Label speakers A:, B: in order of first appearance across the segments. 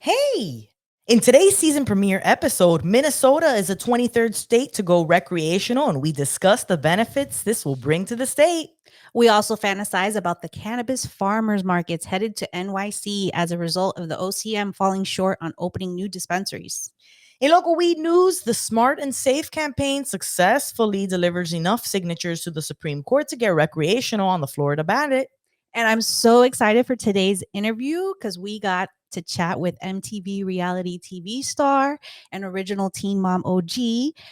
A: Hey, in today's season premiere episode, Minnesota is the 23rd state to go recreational, and we discuss the benefits this will bring to the state.
B: We also fantasize about the Cannabis Farmers Markets headed to NYC as a result of the OCM falling short on opening new dispensaries.
A: In local weed news, the Smart and Safe campaign successfully delivers enough signatures to the Supreme Court to get recreational on the Florida ballot.
B: And I'm so excited for today's interview because we got to chat with MTV reality TV star and original Teen Mom OG,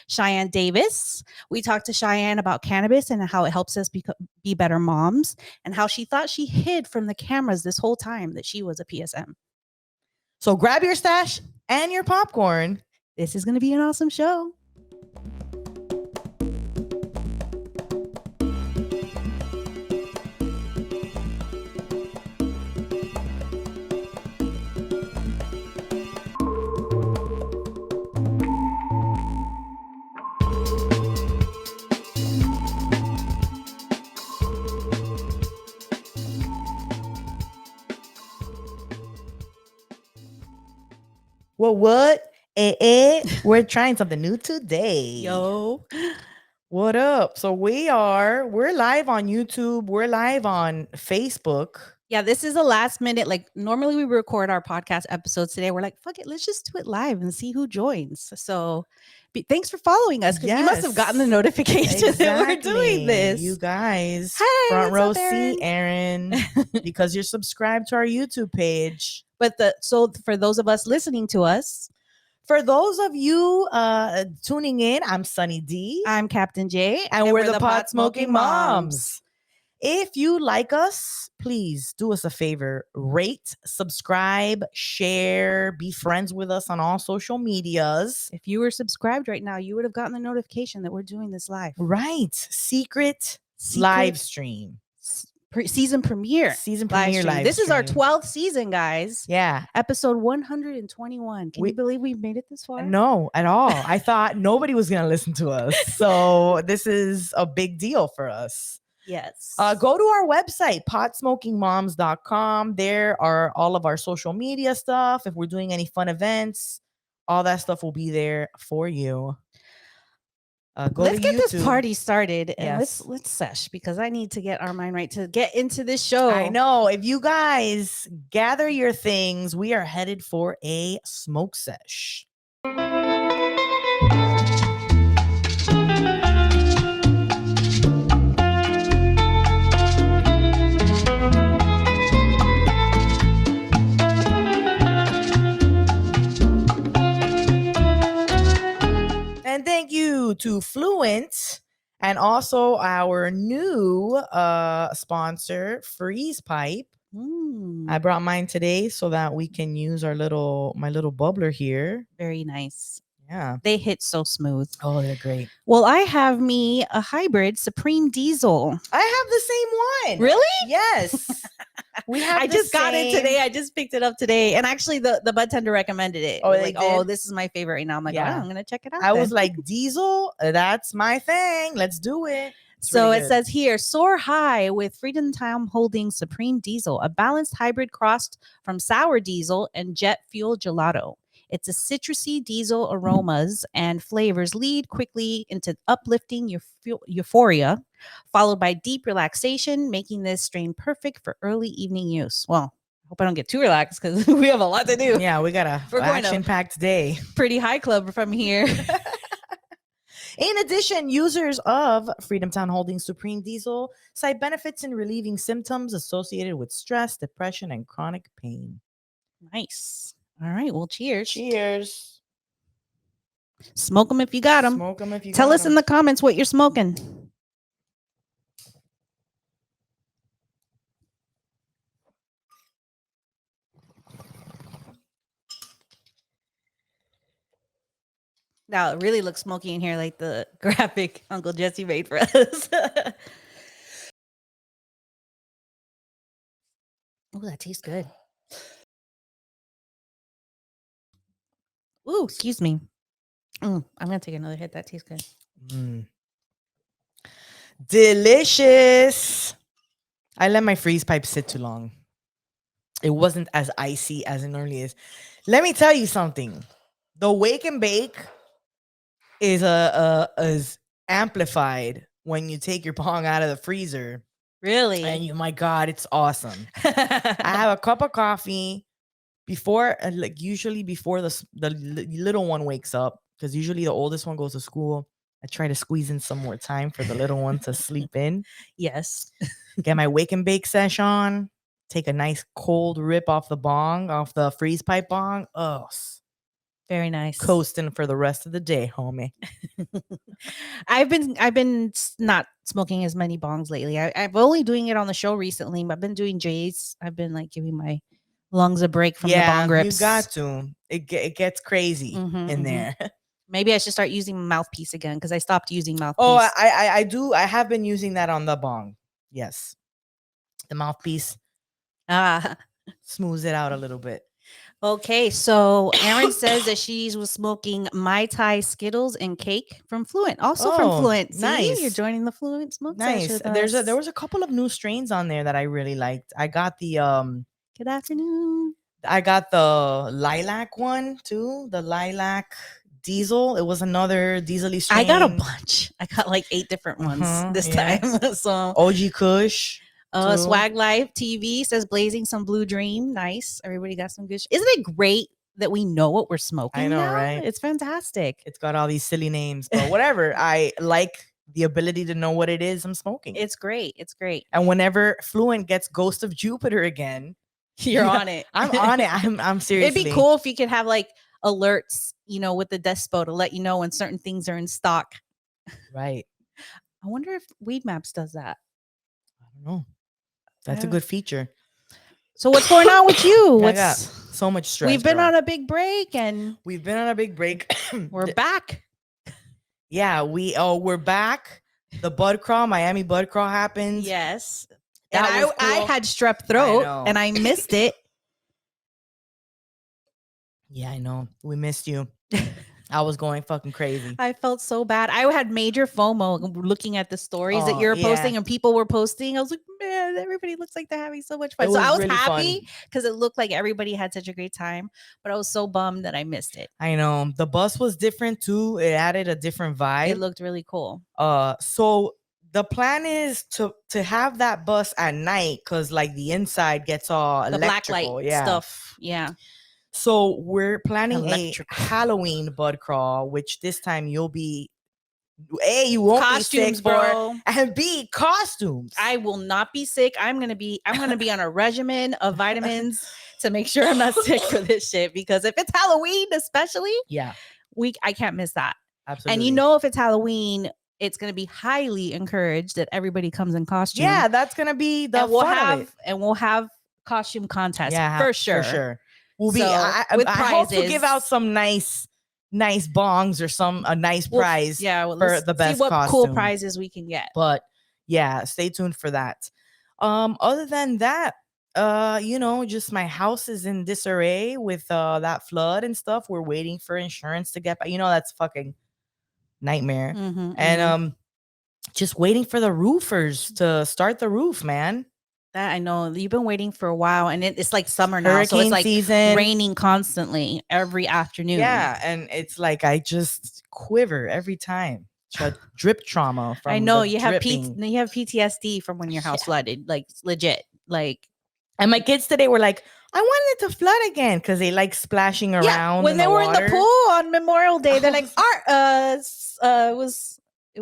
B: Cheyenne Davis. We talked to Cheyenne about cannabis and how it helps us be better moms, and how she thought she hid from the cameras this whole time that she was a PSM.
A: So grab your stash and your popcorn.
B: This is going to be an awesome show.
A: Well, what? We're trying something new today.
B: Yo.
A: What up? So we're live on YouTube. We're live on Facebook.
B: Yeah, this is a last minute. Like normally we record our podcast episodes today. We're like, fuck it, let's just do it live and see who joins. So thanks for following us, because you must have gotten the notification that we're doing this.
A: You guys,
B: hey,
A: front row
B: seat,
A: Aaron, because you're subscribed to our YouTube page.
B: But so for those of us listening to us,
A: for those of you tuning in, I'm Sunny D.
B: I'm Captain J.
A: And we're the Pot Smoking Moms. If you like us, please do us a favor. Rate, subscribe, share, be friends with us on all social medias.
B: If you were subscribed right now, you would have gotten the notification that we're doing this live.
A: Right. Secret live stream.
B: Season premiere live stream. This is our 12th season, guys.
A: Yeah.
B: Episode 121. Can you believe we've made it this far?
A: No, at all. I thought nobody was going to listen to us. So this is a big deal for us.
B: Yes.
A: Go to our website, potsmokingmoms.com. There are all of our social media stuff. If we're doing any fun events, all that stuff will be there for you.
B: Let's get this party started, and let's sesh, because I need to get our mind right to get into this show.
A: I know. If you guys gather your things, we are headed for a smoke sesh. And thank you to Fluent, and also our new sponsor, Freeze Pipe. I brought mine today so that we can use my little bubbler here.
B: Very nice.
A: Yeah.
B: They hit so smooth.
A: Oh, they're great.
B: Well, I have me a hybrid Supreme Diesel.
A: I have the same one.
B: Really?
A: Yes.
B: I just got it today. I just picked it up today. And actually the bud tender recommended it.
A: Oh,
B: like, oh, this is my favorite right now. I'm like, I'm going to check it out.
A: I was like, diesel, that's my thing. Let's do it.
B: So it says here, soar high with Freedom Time Holdings Supreme Diesel, a balanced hybrid crossed from sour diesel and jet fuel gelato. It's a citrusy diesel aromas and flavors lead quickly into uplifting euphoria, followed by deep relaxation, making this strain perfect for early evening use. Well, I hope I don't get too relaxed because we have a lot to do.
A: Yeah, we got an action-packed day.
B: Pretty high club from here.
A: In addition, users of Freedom Town Holdings Supreme Diesel cite benefits in relieving symptoms associated with stress, depression, and chronic pain.
B: Nice. All right. Well, cheers.
A: Cheers.
B: Smoke them if you got them.
A: Smoke them if you
B: Tell us in the comments what you're smoking. Now it really looks smoky in here, like the graphic Uncle Jesse made for us. Oh, that tastes good. Ooh, excuse me. I'm going to take another hit. That tastes good.
A: Delicious. I let my freeze pipe sit too long. It wasn't as icy as it normally is. Let me tell you something. The wake and bake is amplified when you take your bong out of the freezer.
B: Really?
A: And my God, it's awesome. I have a cup of coffee before, like usually before the little one wakes up, because usually the oldest one goes to school. I try to squeeze in some more time for the little one to sleep in.
B: Yes.
A: Get my wake and bake sesh on. Take a nice cold rip off the freeze pipe bong. Oh,
B: very nice.
A: Coasting for the rest of the day, homie.
B: I've been not smoking as many bongs lately. I've only doing it on the show recently. I've been doing J's. I've been like giving my lungs a break from the bong rips.
A: You got to. It gets crazy in there.
B: Maybe I should start using mouthpiece again because I stopped using mouthpiece.
A: Oh, I do. I have been using that on the bong. Yes, the mouthpiece smooths it out a little bit.
B: Okay, so Erin says that she was smoking Mai Tai, Skittles, and cake from Fluent. Also from Fluent. See,
A: nice.
B: You're joining the Fluent smoke
A: nice.
B: sesh with us.
A: There was a couple of new strains on there that I really liked. I got the
B: Good afternoon.
A: I got the lilac one too. The lilac diesel. It was another diesel-y strain.
B: I got a bunch. I got like 8 different ones this time. So
A: OG Kush.
B: Swag Life TV says blazing some blue dream. Nice. Everybody got some good. Isn't it great that we know what we're smoking?
A: I know,
B: now?
A: right?
B: It's fantastic.
A: It's got all these silly names, but whatever. I like the ability to know what it is I'm smoking.
B: It's great. It's great.
A: And whenever Fluent gets Ghost of Jupiter again,
B: you're on it.
A: I'm on it. I'm seriously.
B: It'd be cool if you could have like alerts, with the Despo to let you know when certain things are in stock.
A: Right.
B: I wonder if Weed Maps does that.
A: I don't know. That's a good feature.
B: So what's going on with you?
A: I got so much stress.
B: We've been on a big break and
A: we're
B: back.
A: Yeah, we're back. The bud crawl, Miami bud crawl happened.
B: Yes.
A: And
B: I had strep throat and I missed it.
A: Yeah, I know. We missed you. I was going fucking crazy.
B: I felt so bad. I had major FOMO looking at the stories that you're posting and people were posting. I was like, man, everybody looks like they're having so much fun. So I was really happy because it looked like everybody had such a great time, but I was so bummed that I missed it.
A: I know. The bus was different too. It added a different vibe.
B: It looked really cool.
A: So the plan is to have that bus at night because like the inside gets all
B: the
A: electrical.
B: black light stuff. Yeah.
A: So we're planning a Halloween bud crawl, which this time you'll be A, you won't
B: costumes,
A: be sick,
B: bro.
A: And B, costumes.
B: I will not be sick. I'm gonna be on a regimen of vitamins to make sure I'm not sick for this shit. Because if it's Halloween, especially, I can't miss that.
A: Absolutely.
B: And if it's Halloween, it's gonna be highly encouraged that everybody comes in costume.
A: Yeah, that's gonna be the fun of it.
B: And we'll have costume contests for sure.
A: For sure. We'll be. I hope to give out some nice bongs or a nice prize. For the best.
B: See what
A: costume.
B: cool prizes we can get.
A: But yeah, stay tuned for that. Other than that, just my house is in disarray with that flood and stuff. We're waiting for insurance to get back. That's fucking nightmare. And just waiting for the roofers to start the roof, man.
B: That I know you've been waiting for a while, and it's like summer now,
A: Hurricane
B: so it's like
A: season.
B: Raining constantly every afternoon.
A: Yeah, and it's like I just quiver every time. Drip trauma from
B: I know
A: you
B: have PTSD from when your house flooded, like legit. Like,
A: and my kids today were like, I wanted it to flood again because they like splashing around.
B: When they were
A: water.
B: in the pool on Memorial Day, they're like, it was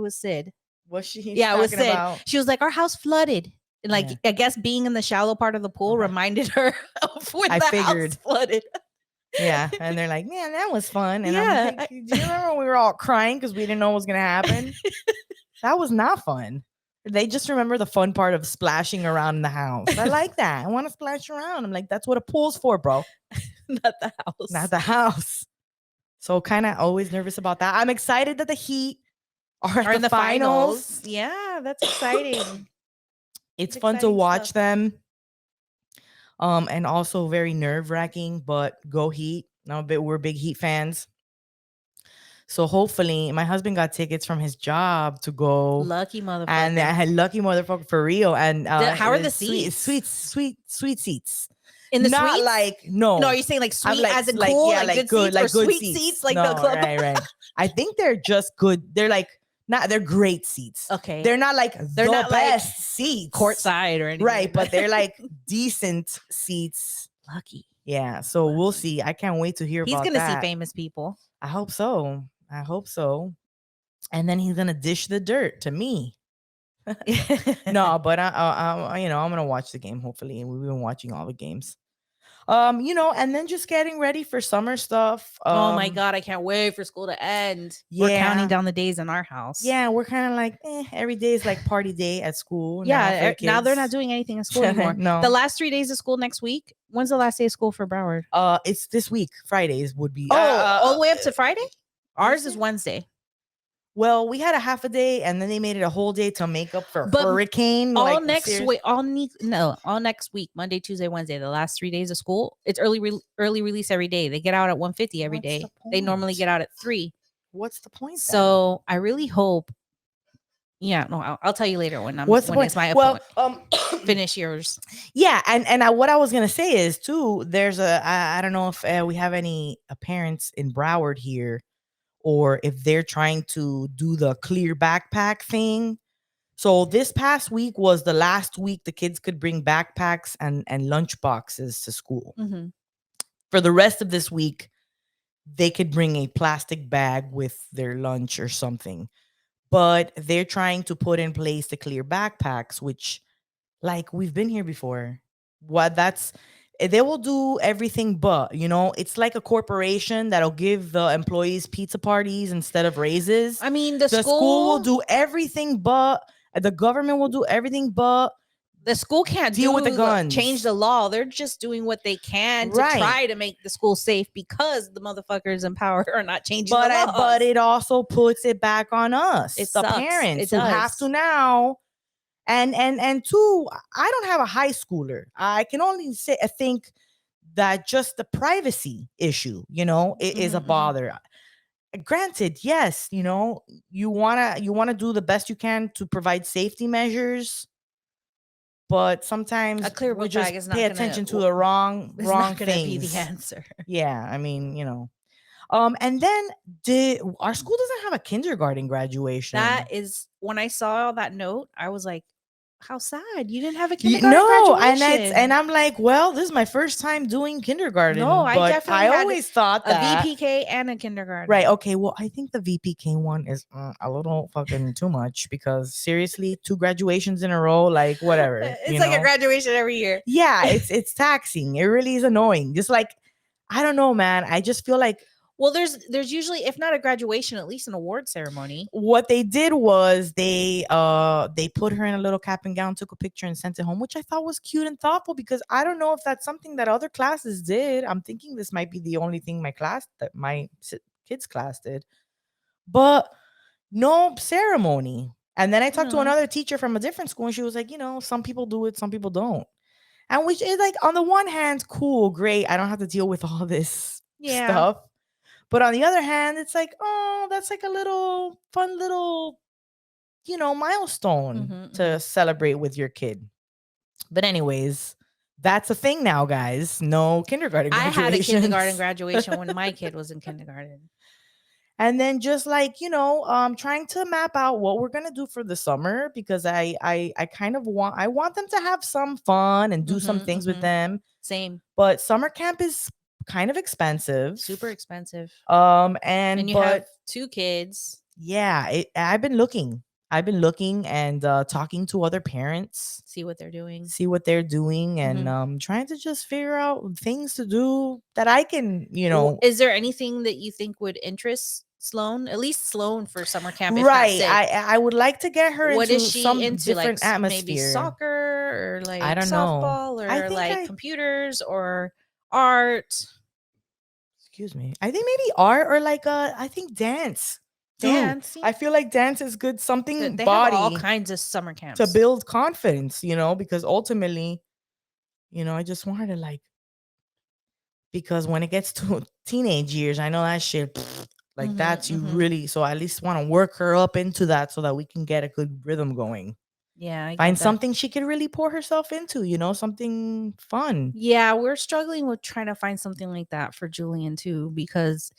B: Sid.
A: Was she?
B: Yeah, it was Sid. About? She was like, our house flooded. And I guess being in the shallow part of the pool reminded her of when house flooded.
A: Yeah, and they're like, man, that was fun. And I'm like, do you remember when we were all crying because we didn't know what was gonna happen? That was not fun. They just remember the fun part of splashing around in the house. I like that. I want to splash around. I'm like, that's what a pool's for, bro.
B: Not the house.
A: Not the house. So kind of always nervous about that. I'm excited that the Heat are in the finals.
B: Yeah, that's exciting.
A: It's fun to watch them. And also very nerve-wracking, but go Heat. We're big Heat fans. So hopefully my husband got tickets from his job to go.
B: Lucky motherfucker.
A: And I had lucky motherfucker for real. And
B: how are the seats?
A: Sweet seats.
B: In the
A: not
B: suites?
A: like
B: No,
A: no.
B: are you saying like
A: I'm
B: sweet as in cool,
A: yeah,
B: like good
A: good,
B: seats, or
A: good
B: sweet seats like
A: no,
B: the club?
A: right. I think they're just good. They're like not. They're great seats.
B: Okay.
A: They're not like
B: They're
A: the
B: not like
A: best seats,
B: courtside or anything.
A: right? But they're like decent seats.
B: lucky.
A: Yeah. So we'll
B: Lucky.
A: see. I can't wait to hear
B: He's
A: about
B: gonna see
A: that.
B: famous people.
A: I hope so. I hope so. And then he's gonna dish the dirt to me. No, but you know, I'm gonna watch the game. Hopefully, and we've been watching all the games. You know, and then just getting ready for summer stuff.
B: Oh my god, I can't wait for school to end. We're
A: Yeah.
B: counting down the days in our house.
A: Yeah, we're kind of like every day is like party day at school.
B: Yeah, now they're not
A: kids.
B: doing anything in school anymore.
A: No.
B: The last 3 days of school next week. When's the last day of school for Broward?
A: It's this week. Fridays would be.
B: all the way up to Friday. Ours
A: Wednesday?
B: is Wednesday.
A: Well, we had a half a day, and then they made it a whole day to make up for
B: But
A: hurricane.
B: All
A: like,
B: next week, all next week, Monday, Tuesday, Wednesday, the last 3 days of school. It's early release every day. They get out at 1:50 every
A: What's
B: day.
A: the
B: They normally
A: point?
B: get out at 3.
A: What's the point?
B: So I really hope. Yeah, no, I'll tell you later when
A: What's the point?
B: it's my
A: Well,
B: finish yours.
A: Yeah, and what I was gonna say is too. There's I don't know if we have any parents in Broward here, or if they're trying to do the clear backpack thing. So this past week was the last week the kids could bring backpacks and lunch boxes to school.
B: Mm-hmm.
A: For the rest of this week, they could bring a plastic bag with their lunch or something. But they're trying to put in place the clear backpacks, which, like, we've been here before. What that's They will do everything but, you know, it's like a corporation that'll give the employees pizza parties instead of raises.
B: I mean,
A: The school will do everything but, the government will do everything but.
B: The school can't
A: deal with the guns.
B: Change the law. They're just doing what they can to try to make the school safe, because the motherfuckers in power are not changing the laws.
A: But it also puts it back on us,
B: It
A: the
B: sucks.
A: parents,
B: It
A: who have
B: does.
A: to now. And two, I don't have a high schooler. I can only say I think that just the privacy issue, you know, is a bother. Granted, yes, you know, you wanna do the best you can to provide safety measures, but sometimes
B: A clear
A: we
B: book
A: just
B: bag is not
A: pay
B: gonna-
A: attention to the wrong
B: It's not going to
A: things.
B: be the answer.
A: Yeah, I mean, you know. And then our school doesn't have a kindergarten graduation.
B: That is, when I saw that note, I was like, how sad. You didn't have a kindergarten
A: No,
B: graduation.
A: and I'm like, well, this is my first time doing kindergarten.
B: No, I
A: but
B: definitely
A: I
B: had
A: always thought
B: a
A: that.
B: VPK and a kindergarten.
A: Right. Okay. Well, I think the VPK one is a little fucking too much, because seriously, 2 graduations in a row, like whatever.
B: It's like a graduation every year.
A: Yeah, it's taxing. It really is annoying. Just like, I don't know, man. I just feel like,
B: well, there's usually, if not a graduation, at least an award ceremony.
A: What they did was they put her in a little cap and gown, took a picture, and sent it home, which I thought was cute and thoughtful, because I don't know if that's something that other classes did. I'm thinking this might be the only thing my kids' class did, but no ceremony. And then I talked to another teacher from a different school, and she was like, you know, some people do it, some people don't. And which is like, on the one hand, cool, great. I don't have to deal with all this stuff. But on the other hand, it's like, oh, that's like a little fun little, you know, milestone to celebrate with your kid. But anyways, that's a thing now, guys. No kindergarten graduation.
B: I had a kindergarten graduation when my kid was in kindergarten.
A: And then just like, you know, trying to map out what we're gonna do for the summer, because I kind of want them to have some fun and do some things with them.
B: Same.
A: But summer camp is kind of expensive.
B: Super expensive.
A: And
B: you have 2 kids.
A: Yeah, I've been looking and talking to other parents,
B: see what they're
A: doing, and trying to just figure out things to do that I can, you know.
B: Is there anything that you think would interest Sloan? At least Sloan for summer camp,
A: right? I would like to get her
B: what
A: into
B: is she
A: some
B: into?
A: different
B: Like
A: atmosphere.
B: Maybe soccer, or like
A: I don't
B: softball,
A: know.
B: or like computers or art.
A: Excuse me. I think maybe art, or like I think dance.
B: Dance.
A: I feel like dance is good. Something
B: they
A: body,
B: have all kinds of summer camps
A: to build confidence, you know, because ultimately, you know, I just want her to like, because when it gets to teenage years, I know that shit, like that's you really, so I at least want to work her up into that so that we can get a good rhythm going.
B: Yeah, I
A: Find
B: get that.
A: something she could really pour herself into, something fun.
B: Yeah, we're struggling with trying to find something like that for Julian too, because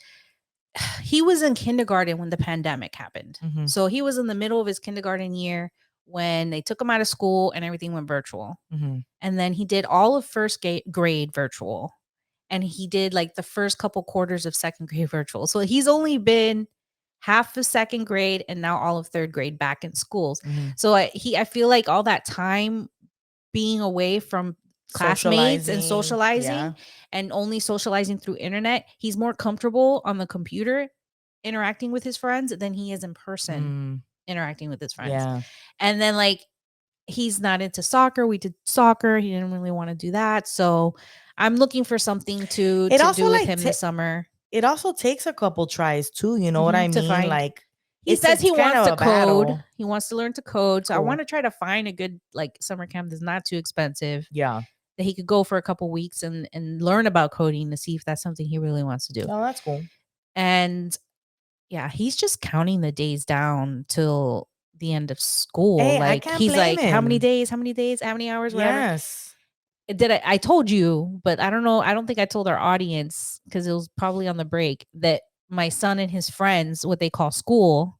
B: he was in kindergarten when the pandemic happened.
A: Mm-hmm.
B: So he was in the middle of his kindergarten year when they took him out of school and everything went virtual.
A: Mm-hmm.
B: And then he did all of first grade virtual. And he did like the first couple quarters of second grade virtual. So he's only been half of second grade and now all of third grade back in schools.
A: Mm-hmm.
B: So I feel like all that time being away from classmates and socializing
A: Yeah.
B: and only socializing through internet, he's more comfortable on the computer interacting with his friends than he is in person interacting with his friends.
A: Yeah.
B: And then like he's not into soccer. We did soccer. He didn't really want to do that. So I'm looking for something to
A: also,
B: do with
A: like,
B: him this summer.
A: It also takes a couple tries too. You know what I
B: to
A: mean?
B: find-
A: Like,
B: He says he
A: it's kind
B: wants
A: of
B: to
A: a
B: code.
A: battle.
B: He wants to learn to code. So I
A: Cool.
B: want to try to find a good like summer camp that's not too expensive
A: Yeah.
B: that he could go for a couple weeks and learn about coding to see if that's something he really wants to do.
A: Oh, that's cool.
B: And yeah, he's just counting the days down till the end of school.
A: Hey, I
B: like
A: can't
B: he's
A: blame
B: like, how many
A: him.
B: days, how many hours, whatever.
A: Yes.
B: I told you, but I don't know. I don't think I told our audience because it was probably on the break that my son and his friends, what they call school,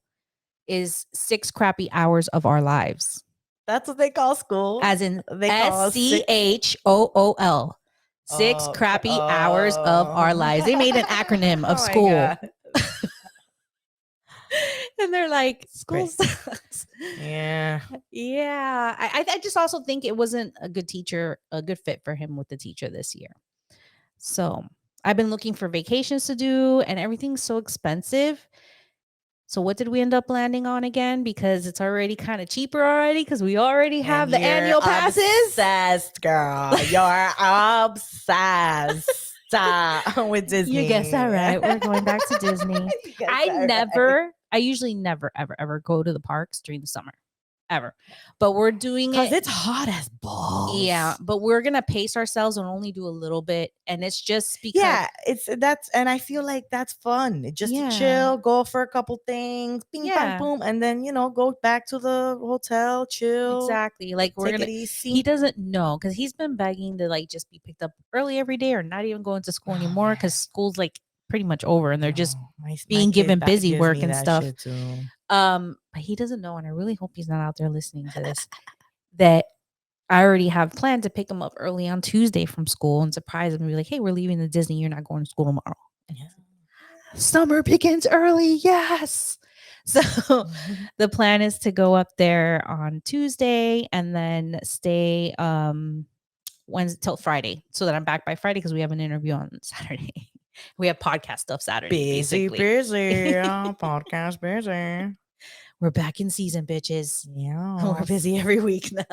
B: is 6 crappy hours of our lives.
A: That's what they call school.
B: As in
A: they call
B: SCHOOL. 6 crappy hours of our lives. They made an acronym of school. And they're like, school sucks.
A: Yeah.
B: Yeah. I just also think it wasn't a good fit for him with the teacher this year. So I've been looking for vacations to do and everything's so expensive. So what did we end up landing on again? Because it's already kind of cheaper already because we already have the annual passes.
A: Obsessed, girl. You're obsessed with Disney.
B: You guessed that right. We're going back to Disney. I usually never, ever go to the parks during the summer. Ever. But we're doing it
A: because it's hot as balls.
B: Yeah, but we're gonna pace ourselves and only do a little bit, and it's just because
A: and I feel like that's fun. Just to chill, go for a couple things, bing bang boom, and then go back to the hotel, chill.
B: Exactly. Like we're gonna. He doesn't know because he's been begging to like just be picked up early every day or not even going to school anymore because school's like pretty much over and they're just being given busy work and stuff. But he doesn't know, and I really hope he's not out there listening to this. That I already have planned to pick him up early on Tuesday from school and surprise him and be like, "Hey, we're leaving to Disney. You're not going to school tomorrow." Yeah. Summer begins early. Yes. So the plan is to go up there on Tuesday and then stay Wednesday till Friday, so that I'm back by Friday because we have an interview on Saturday. We have podcast stuff Saturday.
A: Busy. Podcast busy.
B: We're back in season, bitches.
A: Yeah.
B: We're busy every week now.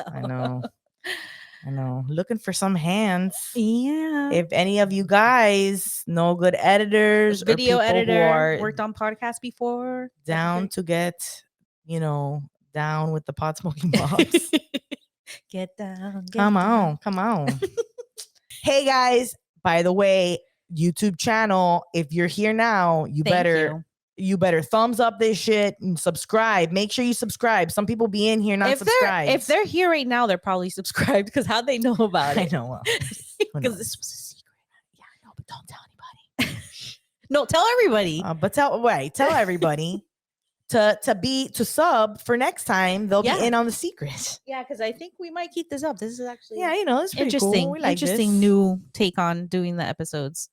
A: I know. Looking for some hands.
B: Yeah.
A: If any of you guys know good editors,
B: video
A: or
B: editor, worked on podcasts before,
A: down to get, down with the pot smoking box.
B: Get down.
A: Come on. Hey guys, by the way, YouTube channel, if you're here now, you better thumbs up this shit and subscribe. Make sure you subscribe. Some people be in here not subscribed.
B: If they're here right now, they're probably subscribed because how'd they know about it?
A: I know.
B: Because this was a secret. Yeah, I know, but don't tell anybody. No, tell everybody.
A: But tell everybody to sub for next time. They'll be in on the secret.
B: Yeah, because I think we might keep this up. This is actually
A: it's pretty
B: interesting.
A: Cool. We like
B: interesting
A: this.
B: New take on doing the episodes.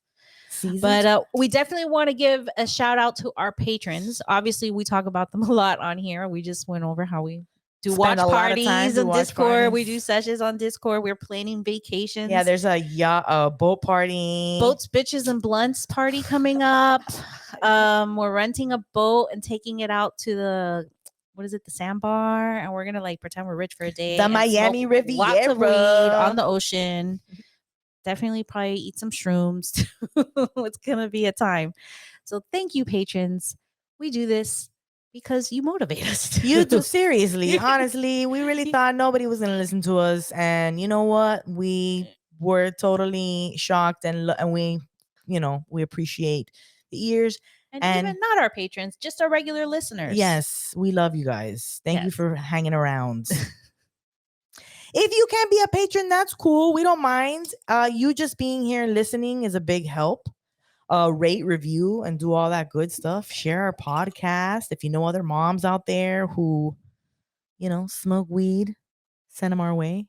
B: But we definitely want to give a shout out to our patrons. Obviously, we talk about them a lot on here. We just went over how we do watch parties on Discord. We do sessions on Discord. We're planning vacations.
A: Yeah, there's a boat party.
B: Boats, bitches, and blunts party coming up. We're renting a boat and taking it out to the sandbar, and we're gonna like pretend we're rich for a day.
A: The Miami Riviera.
B: Lots of weed on the ocean. Definitely probably eat some shrooms. It's gonna be a time. So thank you, patrons. We do this because you motivate us.
A: You do, seriously. Honestly, we really thought nobody was gonna listen to us, and you know what? We were totally shocked, and we, we appreciate the ears.
B: And even not our patrons, just our regular listeners.
A: Yes, we love you guys. Thank you for hanging around. If you can't be a patron, that's cool. We don't mind. You just being here and listening is a big help. Rate, review, and do all that good stuff. Share our podcast. If you know other moms out there who, smoke weed, send them our way.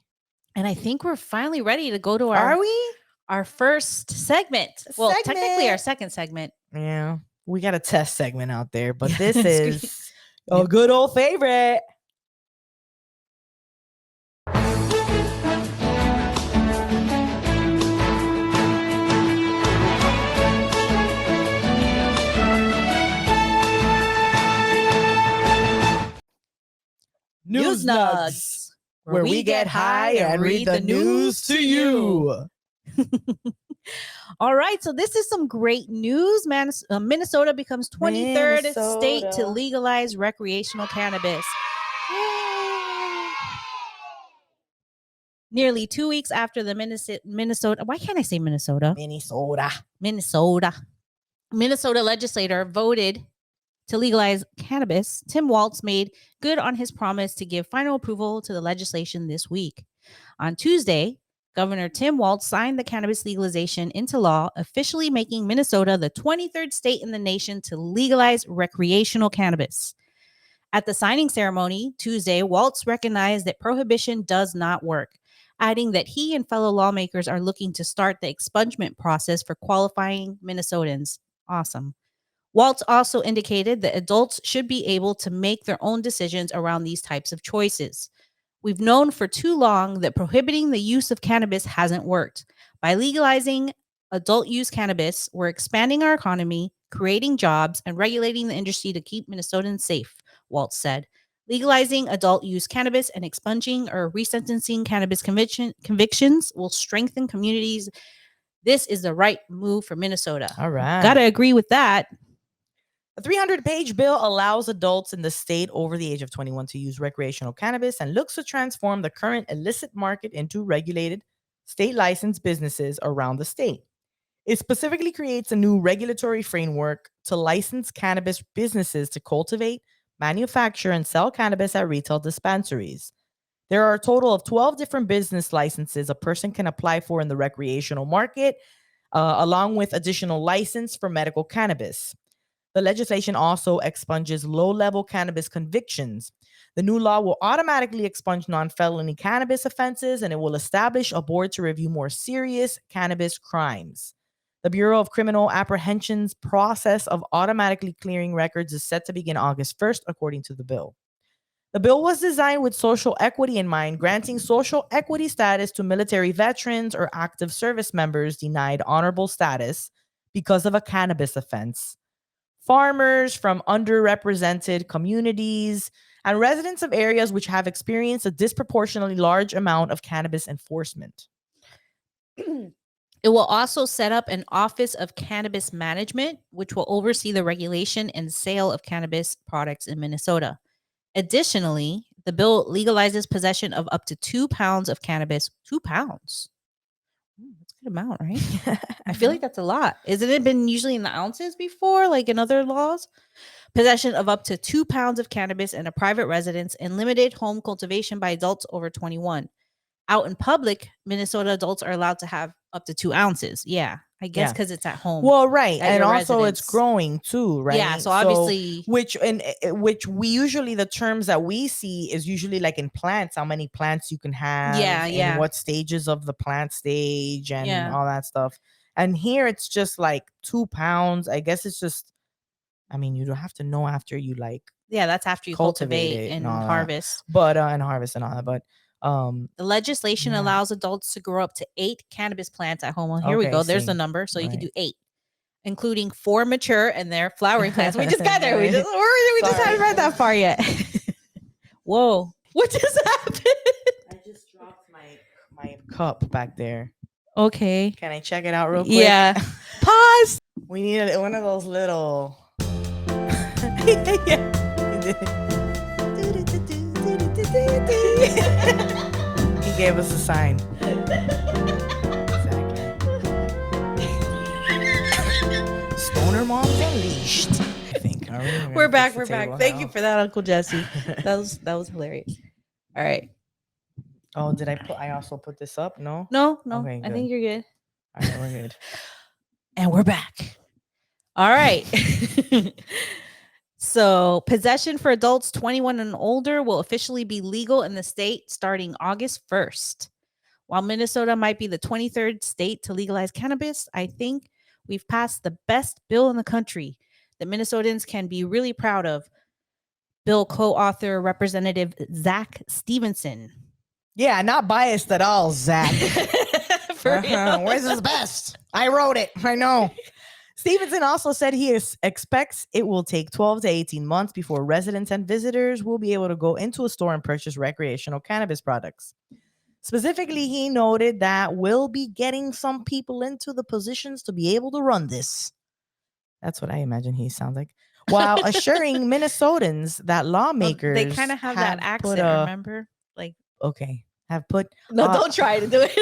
B: And I think we're finally ready to go to
A: Are we?
B: Our first segment. Well, technically our second segment.
A: Yeah. We got a test segment out there, but this is a good old favorite. News Nugs, where we get high and read the news to you.
B: All right, so this is some great news. Minnesota becomes 23rd state to legalize recreational cannabis. Yay. Nearly 2 weeks after the Minnesota, why can't I say Minnesota? Minnesota legislator voted to legalize cannabis. Tim Walz made good on his promise to give final approval to the legislation this week. On Tuesday, Governor Tim Walz signed the cannabis legalization into law, officially making Minnesota the 23rd state in the nation to legalize recreational cannabis. At the signing ceremony Tuesday, Walz recognized that prohibition does not work, adding that he and fellow lawmakers are looking to start the expungement process for qualifying Minnesotans. Awesome. Walz also indicated that adults should be able to make their own decisions around these types of choices. We've known for too long that prohibiting the use of cannabis hasn't worked. By legalizing adult use cannabis, we're expanding our economy, creating jobs, and regulating the industry to keep Minnesotans safe, Walz said. Legalizing adult use cannabis and expunging or resentencing cannabis convictions will strengthen communities. This is the right move for Minnesota.
A: All right.
B: Gotta agree with that.
A: A 300-page bill allows adults in the state over the age of 21 to use recreational cannabis and looks to transform the current illicit market into regulated, state-licensed businesses around the state. It specifically creates a new regulatory framework to license cannabis businesses to cultivate, manufacture, and sell cannabis at retail dispensaries. There are a total of 12 different business licenses a person can apply for in the recreational market, along with additional license for medical cannabis. The legislation also expunges low-level cannabis convictions. The new law will automatically expunge non-felony cannabis offenses, and it will establish a board to review more serious cannabis crimes. The Bureau of Criminal Apprehension's process of automatically clearing records is set to begin August 1st, according to the bill. The bill was designed with social equity in mind, granting social equity status to military veterans or active service members denied honorable status because of a cannabis offense, farmers from underrepresented communities, and residents of areas which have experienced a disproportionately large amount of cannabis enforcement.
B: It will also set up an Office of Cannabis Management, which will oversee the regulation and sale of cannabis products in Minnesota. Additionally, the bill legalizes possession of up to 2 pounds of cannabis. 2 pounds. That's a good amount, right? I feel like that's a lot. Isn't it been usually in the ounces before, like in other laws? Possession of up to 2 pounds of cannabis in a private residence and limited home cultivation by adults over 21. Out in public, Minnesota adults are allowed to have up to 2 ounces. Yeah, I guess because it's at home.
A: Well, right, and also residence. It's growing too, right?
B: Yeah, so obviously,
A: which we usually, the terms that we see is usually like in plants, how many plants you can have, and what stages of the plant stage, and all that stuff. And here it's just like 2 pounds. I guess it's just, I mean, you don't have to know after you
B: that's after you cultivate and harvest,
A: but and harvest and all that, but.
B: The legislation allows adults to grow up to 8 cannabis plants at home. Well, here we go. There's the number. So you can do 8, including 4 mature and their flowering plants. We just got there. We just haven't read that far yet. Whoa. What just happened?
A: I just dropped my cup back there.
B: Okay.
A: Can I check it out real quick?
B: Yeah. Pause.
A: We need one of those little. He gave us a sign. Exactly. Stoner Moms Unleashed, I think.
B: We're back. Thank you for that, Uncle Jesse. That was hilarious. All right.
A: Oh, did I also put this up? No.
B: No, no.
A: Okay,
B: I
A: good.
B: think you're good.
A: All right, we're good.
B: And we're back. All right. So, possession for adults 21 and older will officially be legal in the state starting August 1st. While Minnesota might be the 23rd state to legalize cannabis, I think we've passed the best bill in the country that Minnesotans can be really proud of. Bill co-author Representative Zach Stevenson.
A: Yeah, not biased at all, Zach.
B: For real.
A: Where's his best? I wrote it. I know. Stevenson also said he expects it will take 12 to 18 months before residents and visitors will be able to go into a store and purchase recreational cannabis products. Specifically, he noted that we'll be getting some people into the positions to be able to run this. That's what I imagine he sounds like. While assuring Minnesotans that lawmakers
B: they kind of have that accent, remember? Like,
A: okay, have put
B: no, don't try to do it.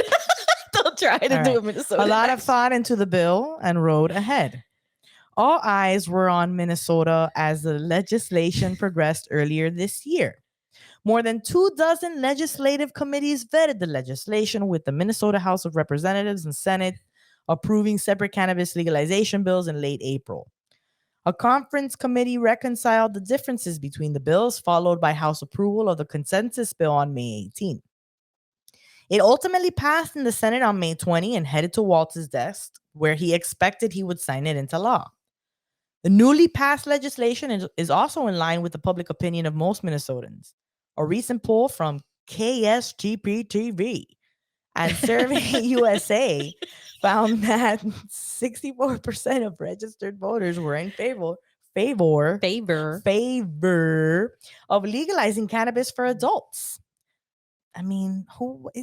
B: Don't try to
A: all
B: do
A: right.
B: it, Minnesota.
A: A lot of thought into the bill and road ahead. All eyes were on Minnesota as the legislation progressed earlier this year. More than 24 legislative committees vetted the legislation, with the Minnesota House of Representatives and Senate approving separate cannabis legalization bills in late April. A conference committee reconciled the differences between the bills, followed by House approval of the consensus bill on May 18. It ultimately passed in the Senate on May 20 and headed to Waltz's desk, where he expected he would sign it into law. The newly passed legislation is also in line with the public opinion of most Minnesotans. A recent poll from KSGP-TV and Survey USA found that 64% of registered voters were in favor of legalizing cannabis for adults. I mean,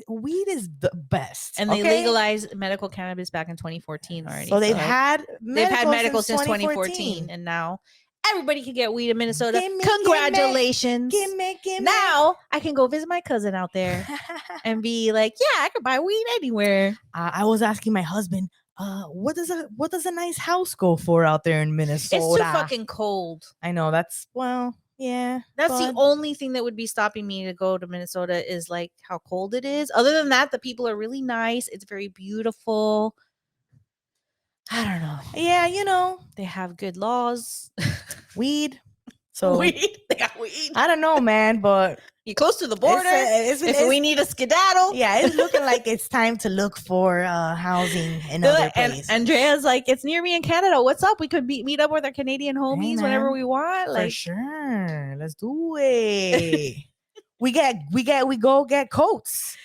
A: weed is the best.
B: And they legalized medical cannabis back in 2014 already.
A: So they've had
B: medical since 2014, and now everybody can get weed in Minnesota. Congratulations.
A: Gimme.
B: Now I can go visit my cousin out there and be like, yeah, I could buy weed anywhere.
A: I was asking my husband, what does a nice house go for out there in Minnesota?
B: It's too fucking cold.
A: I know, yeah.
B: That's the only thing that would be stopping me to go to Minnesota is like how cold it is. Other than that, the people are really nice. It's very beautiful. I don't know.
A: Yeah,
B: they have good laws.
A: Weed. So
B: they got weed.
A: I don't know, man, but
B: you're close to the border. If we need a skedaddle.
A: Yeah, it's looking like it's time to look for housing in other places.
B: And Andrea's like, it's near me in Canada. What's up? We could meet up with our Canadian homies whenever we want.
A: For sure. Let's do it. We go get coats.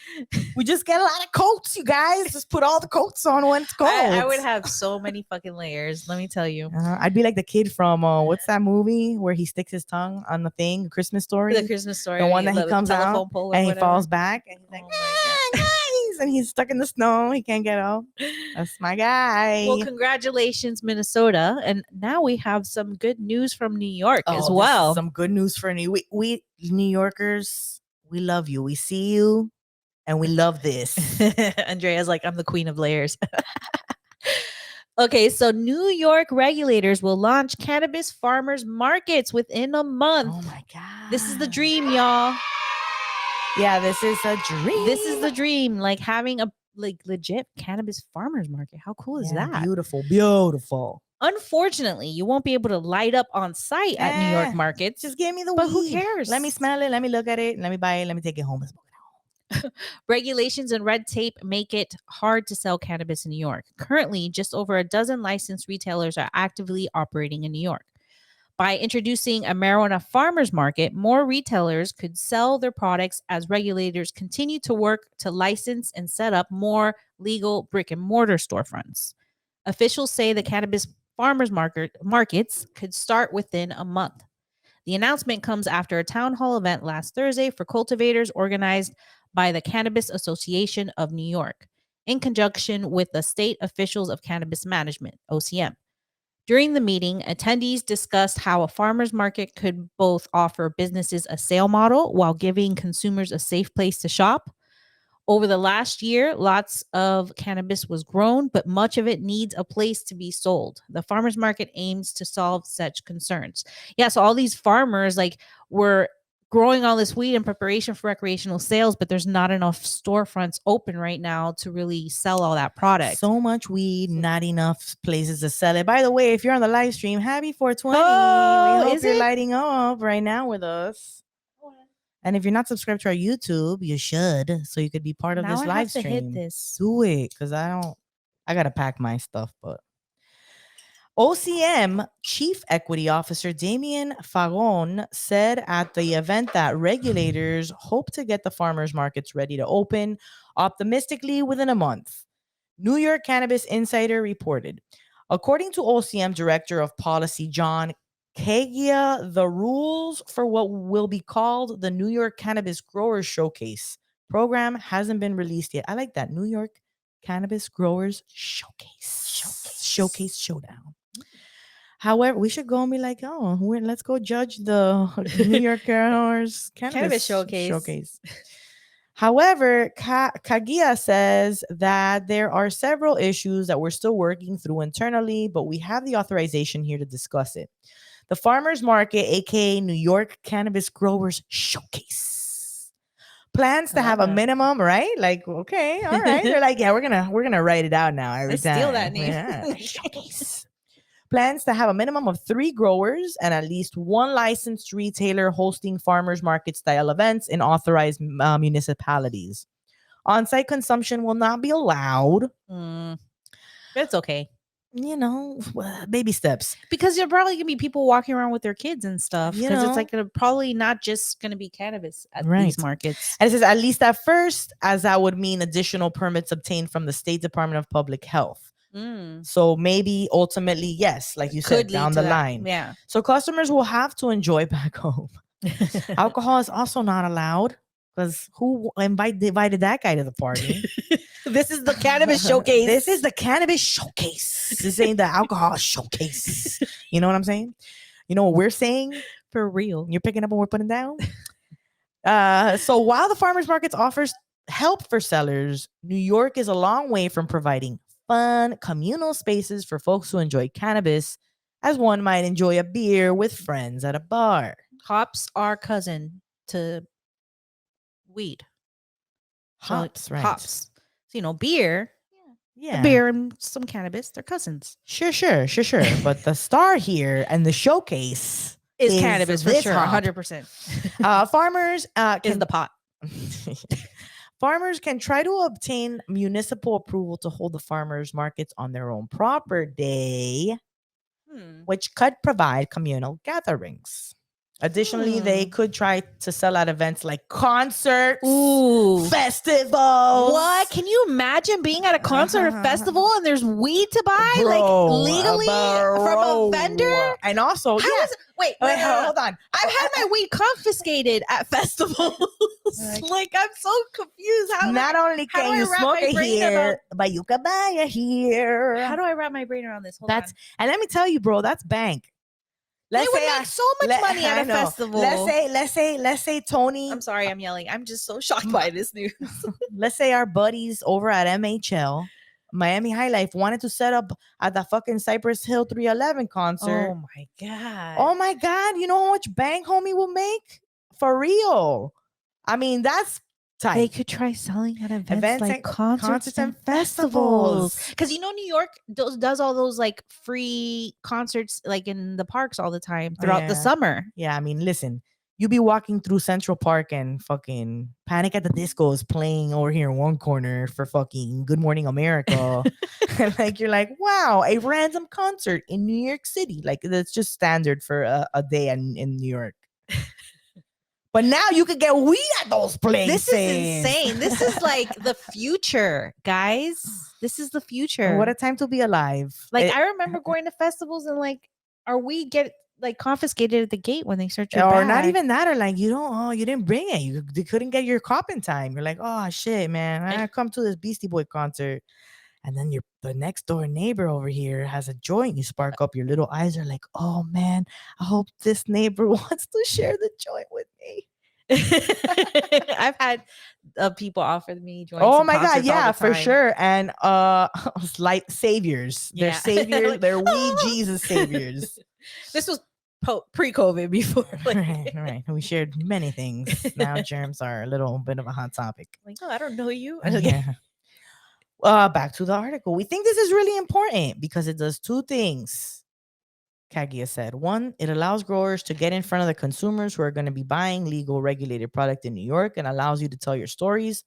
A: We just get a lot of coats, you guys. Just put all the coats on when it's cold.
B: I would have so many fucking layers. Let me tell you.
A: I'd be like the kid from what's that movie where he sticks his tongue on the thing? Christmas Story.
B: The Christmas Story.
A: The one that he comes out and he falls back and he's like, guys, and he's stuck in the snow. He can't get out. That's my guy.
B: Well, congratulations, Minnesota. And now we have some good news from New York as well.
A: Some good news for we New Yorkers. We love you. We see you. And we love this.
B: Andrea's like, I'm the queen of layers. Okay, so New York regulators will launch cannabis farmers markets within a month.
A: Oh my God.
B: This is the dream, y'all.
A: Yeah, this is a dream.
B: This is the dream. Like having a legit cannabis farmers market. How cool is that?
A: Beautiful.
B: Unfortunately, you won't be able to light up on site at New York markets.
A: Just give me the
B: but
A: weed.
B: Who cares?
A: Let me smell it. Let me look at it. Let me buy it. Let me take it home and smoke it.
B: Regulations and red tape make it hard to sell cannabis in New York. Currently, just over a dozen licensed retailers are actively operating in New York. By introducing a marijuana farmers market, more retailers could sell their products as regulators continue to work to license and set up more legal brick and mortar storefronts. Officials say the cannabis farmers markets could start within a month. The announcement comes after a town hall event last Thursday for cultivators organized by the Cannabis Association of New York, in conjunction with the State Officials of Cannabis Management, OCM. During the meeting, attendees discussed how a farmer's market could both offer businesses a sale model while giving consumers a safe place to shop. Over the last year, lots of cannabis was grown, but much of it needs a place to be sold. The farmers market aims to solve such concerns. Yeah, so all these farmers were growing all this weed in preparation for recreational sales, but there's not enough storefronts open right now to really sell all that product.
A: So much weed, not enough places to sell it. By the way, if you're on the live stream, happy 420.
B: Oh,
A: we hope
B: is
A: you're
B: it?
A: lighting up right now with us. And if you're not subscribed to our YouTube, you should, so you could be part of
B: Now
A: this
B: I
A: live
B: have to
A: stream.
B: hit this.
A: Do it, because I gotta pack my stuff. But OCM Chief Equity Officer Damien Fagon said at the event that regulators hope to get the farmers markets ready to open optimistically within a month. New York Cannabis Insider reported. According to OCM Director of Policy John Kagia, the rules for what will be called the New York Cannabis Growers Showcase program hasn't been released yet. I like that. New York Cannabis Growers Showcase Showdown. However, we should go and be like, oh, let's go judge the New York Growers Cannabis Showcase. However, Kagia says that there are several issues that we're still working through internally, but we have the authorization here to discuss it. The Farmers Market, aka New York Cannabis Growers Showcase, plans to have a minimum, right? Like, okay, all right. They're like, yeah, we're gonna write it out now every time.
B: Steal that name.
A: Yeah. Showcase. Plans to have a minimum of 3 growers and at least 1 licensed retailer hosting farmers market style events in authorized municipalities. On-site consumption will not be allowed.
B: It's okay.
A: You know, baby steps.
B: Because you're probably gonna be people walking around with their kids and stuff. Because it's like probably not just gonna be cannabis at these markets.
A: And it says at least at first, as that would mean additional permits obtained from the State Department of Public Health. So maybe ultimately, yes, like you said, down the line.
B: Yeah.
A: So customers will have to enjoy back home. Alcohol is also not allowed because who invited that guy to the party?
B: This is the cannabis showcase.
A: This is the cannabis showcase. This ain't the alcohol showcase. You know what I'm saying? You know what we're saying?
B: For real.
A: You're picking up and we're putting down? So while the farmers markets offers help for sellers, New York is a long way from providing fun, communal spaces for folks who enjoy cannabis, as one might enjoy a beer with friends at a bar.
B: Hops are cousin to weed.
A: Hops, right?
B: Hops. So, beer.
A: Yeah.
B: Beer and some cannabis, they're cousins.
A: Sure. But the star here and the showcase
B: is cannabis for sure,
A: 100%. Farmers
B: is the pot.
A: Farmers can try to obtain municipal approval to hold the farmers markets on their own property, which could provide communal gatherings. Additionally, they could try to sell at events like concerts, festivals.
B: What? Can you imagine being at a concert or festival and there's weed to buy, legally from a vendor?
A: And also,
B: wait, hold on. I've had my weed confiscated at festivals. I'm so confused.
A: Not only can you smoke it here, but you can buy it here.
B: How do I wrap my brain around this?
A: And let me tell you, bro, that's bank.
B: They would make so much money at a festival.
A: Let's say Tony.
B: I'm sorry, I'm yelling. I'm just so shocked by this news.
A: Let's say our buddies over at MHL, Miami High Life, wanted to set up at the fucking Cypress Hill 311 concert.
B: Oh my
A: God. You know how much bank homie will make? For real. I mean, that's tight.
B: They could try selling at events like concerts and festivals. Because New York does all those free concerts in the parks all the time throughout the summer.
A: Yeah, I mean, listen, you be walking through Central Park and fucking Panic at the Disco is playing over here in one corner for fucking Good Morning America. And you're like, wow, a random concert in New York City. That's just standard for a day in New York. But now you could get weed at those places.
B: This is insane. This is the future, guys. This is the future.
A: What a time to be alive.
B: I remember going to festivals and our weed get confiscated at the gate when they search your bag.
A: Or not even that, or you didn't bring it. They couldn't get your cop in time. You're like, oh shit, man. I come to this Beastie Boy concert. And then the next door neighbor over here has a joint. You spark up, your little eyes are like, oh man, I hope this neighbor wants to share the joint with me.
B: I've had people offer me joints.
A: Oh my God, yeah, for sure. And saviors. They're saviors. They're weed Jesus saviors.
B: This was pre-COVID before.
A: Right. We shared many things. Now germs are a little bit of a hot topic.
B: Like, oh, I don't know you.
A: Yeah. Back to the article. We think this is really important because it does two things. Kaguya said. One, it allows growers to get in front of the consumers who are going to be buying legal regulated product in New York and allows you to tell your stories.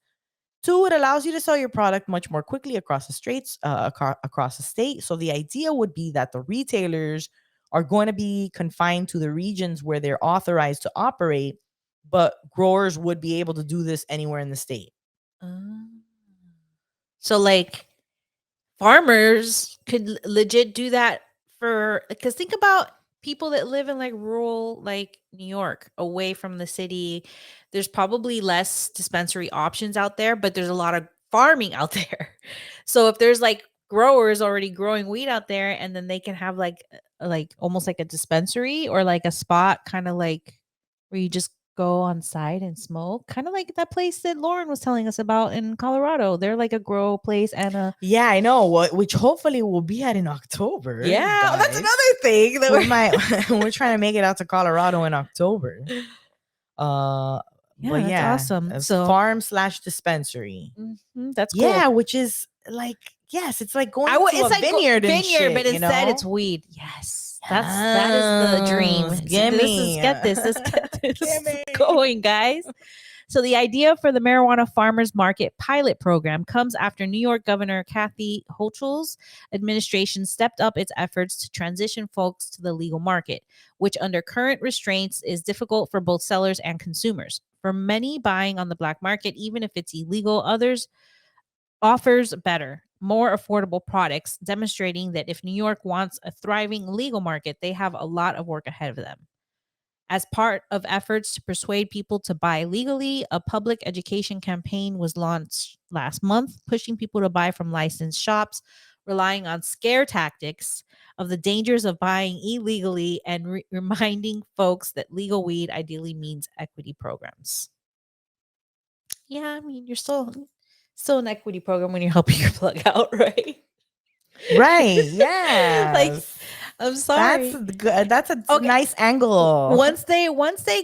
A: Two, it allows you to sell your product much more quickly across the states, across the state. So the idea would be that the retailers are going to be confined to the regions where they're authorized to operate, but growers would be able to do this anywhere in the state.
B: So like farmers could legit do that because think about people that live in like rural like New York away from the city. There's probably less dispensary options out there, but there's a lot of farming out there. So if there's like growers already growing weed out there, and then they can have like almost like a dispensary or like a spot kind of like where you just go on site and smoke, kind of like that place that Lauren was telling us about in Colorado. They're like a grow place and a
A: Yeah, I know. Which hopefully we'll be at in October.
B: yeah, that's
A: guys.
B: another thing that
A: we're trying to make it out to Colorado in October.
B: Yeah,
A: But
B: that's
A: yeah,
B: awesome.
A: it's
B: So
A: farm/dispensary.
B: that's cool.
A: Yeah, which is like yes, it's like going to
B: it's
A: a
B: like
A: vineyard and shit,
B: but instead it's weed. Yes, that is the dream. Get this. Let's get this going, guys. So the idea for the Marijuana Farmers Market pilot program comes after New York Governor Kathy Hochul's administration stepped up its efforts to transition folks to the legal market, which under current restraints is difficult for both sellers and consumers. For many buying on the black market, even if it's illegal, others offers better, more affordable products, demonstrating that if New York wants a thriving legal market, they have a lot of work ahead of them. As part of efforts to persuade people to buy legally, a public education campaign was launched last month, pushing people to buy from licensed shops, relying on scare tactics of the dangers of buying illegally, and reminding folks that legal weed ideally means equity programs. Yeah, I mean, you're still an equity program when you're helping your plug out, right?
A: Right. Yeah.
B: Like, I'm sorry.
A: That's good. That's a nice angle.
B: Once they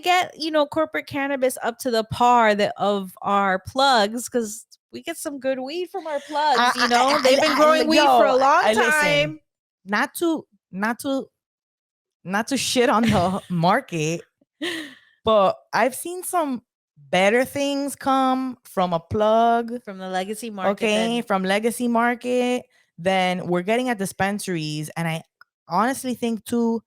B: get, corporate cannabis up to the par of our plugs, because we get some good weed from our plugs, they've been growing weed for a long time.
A: Listen, not to shit on the market, but I've seen some better things come from a plug
B: from the legacy market.
A: Okay, from legacy market, then we're getting at dispensaries, and I honestly think too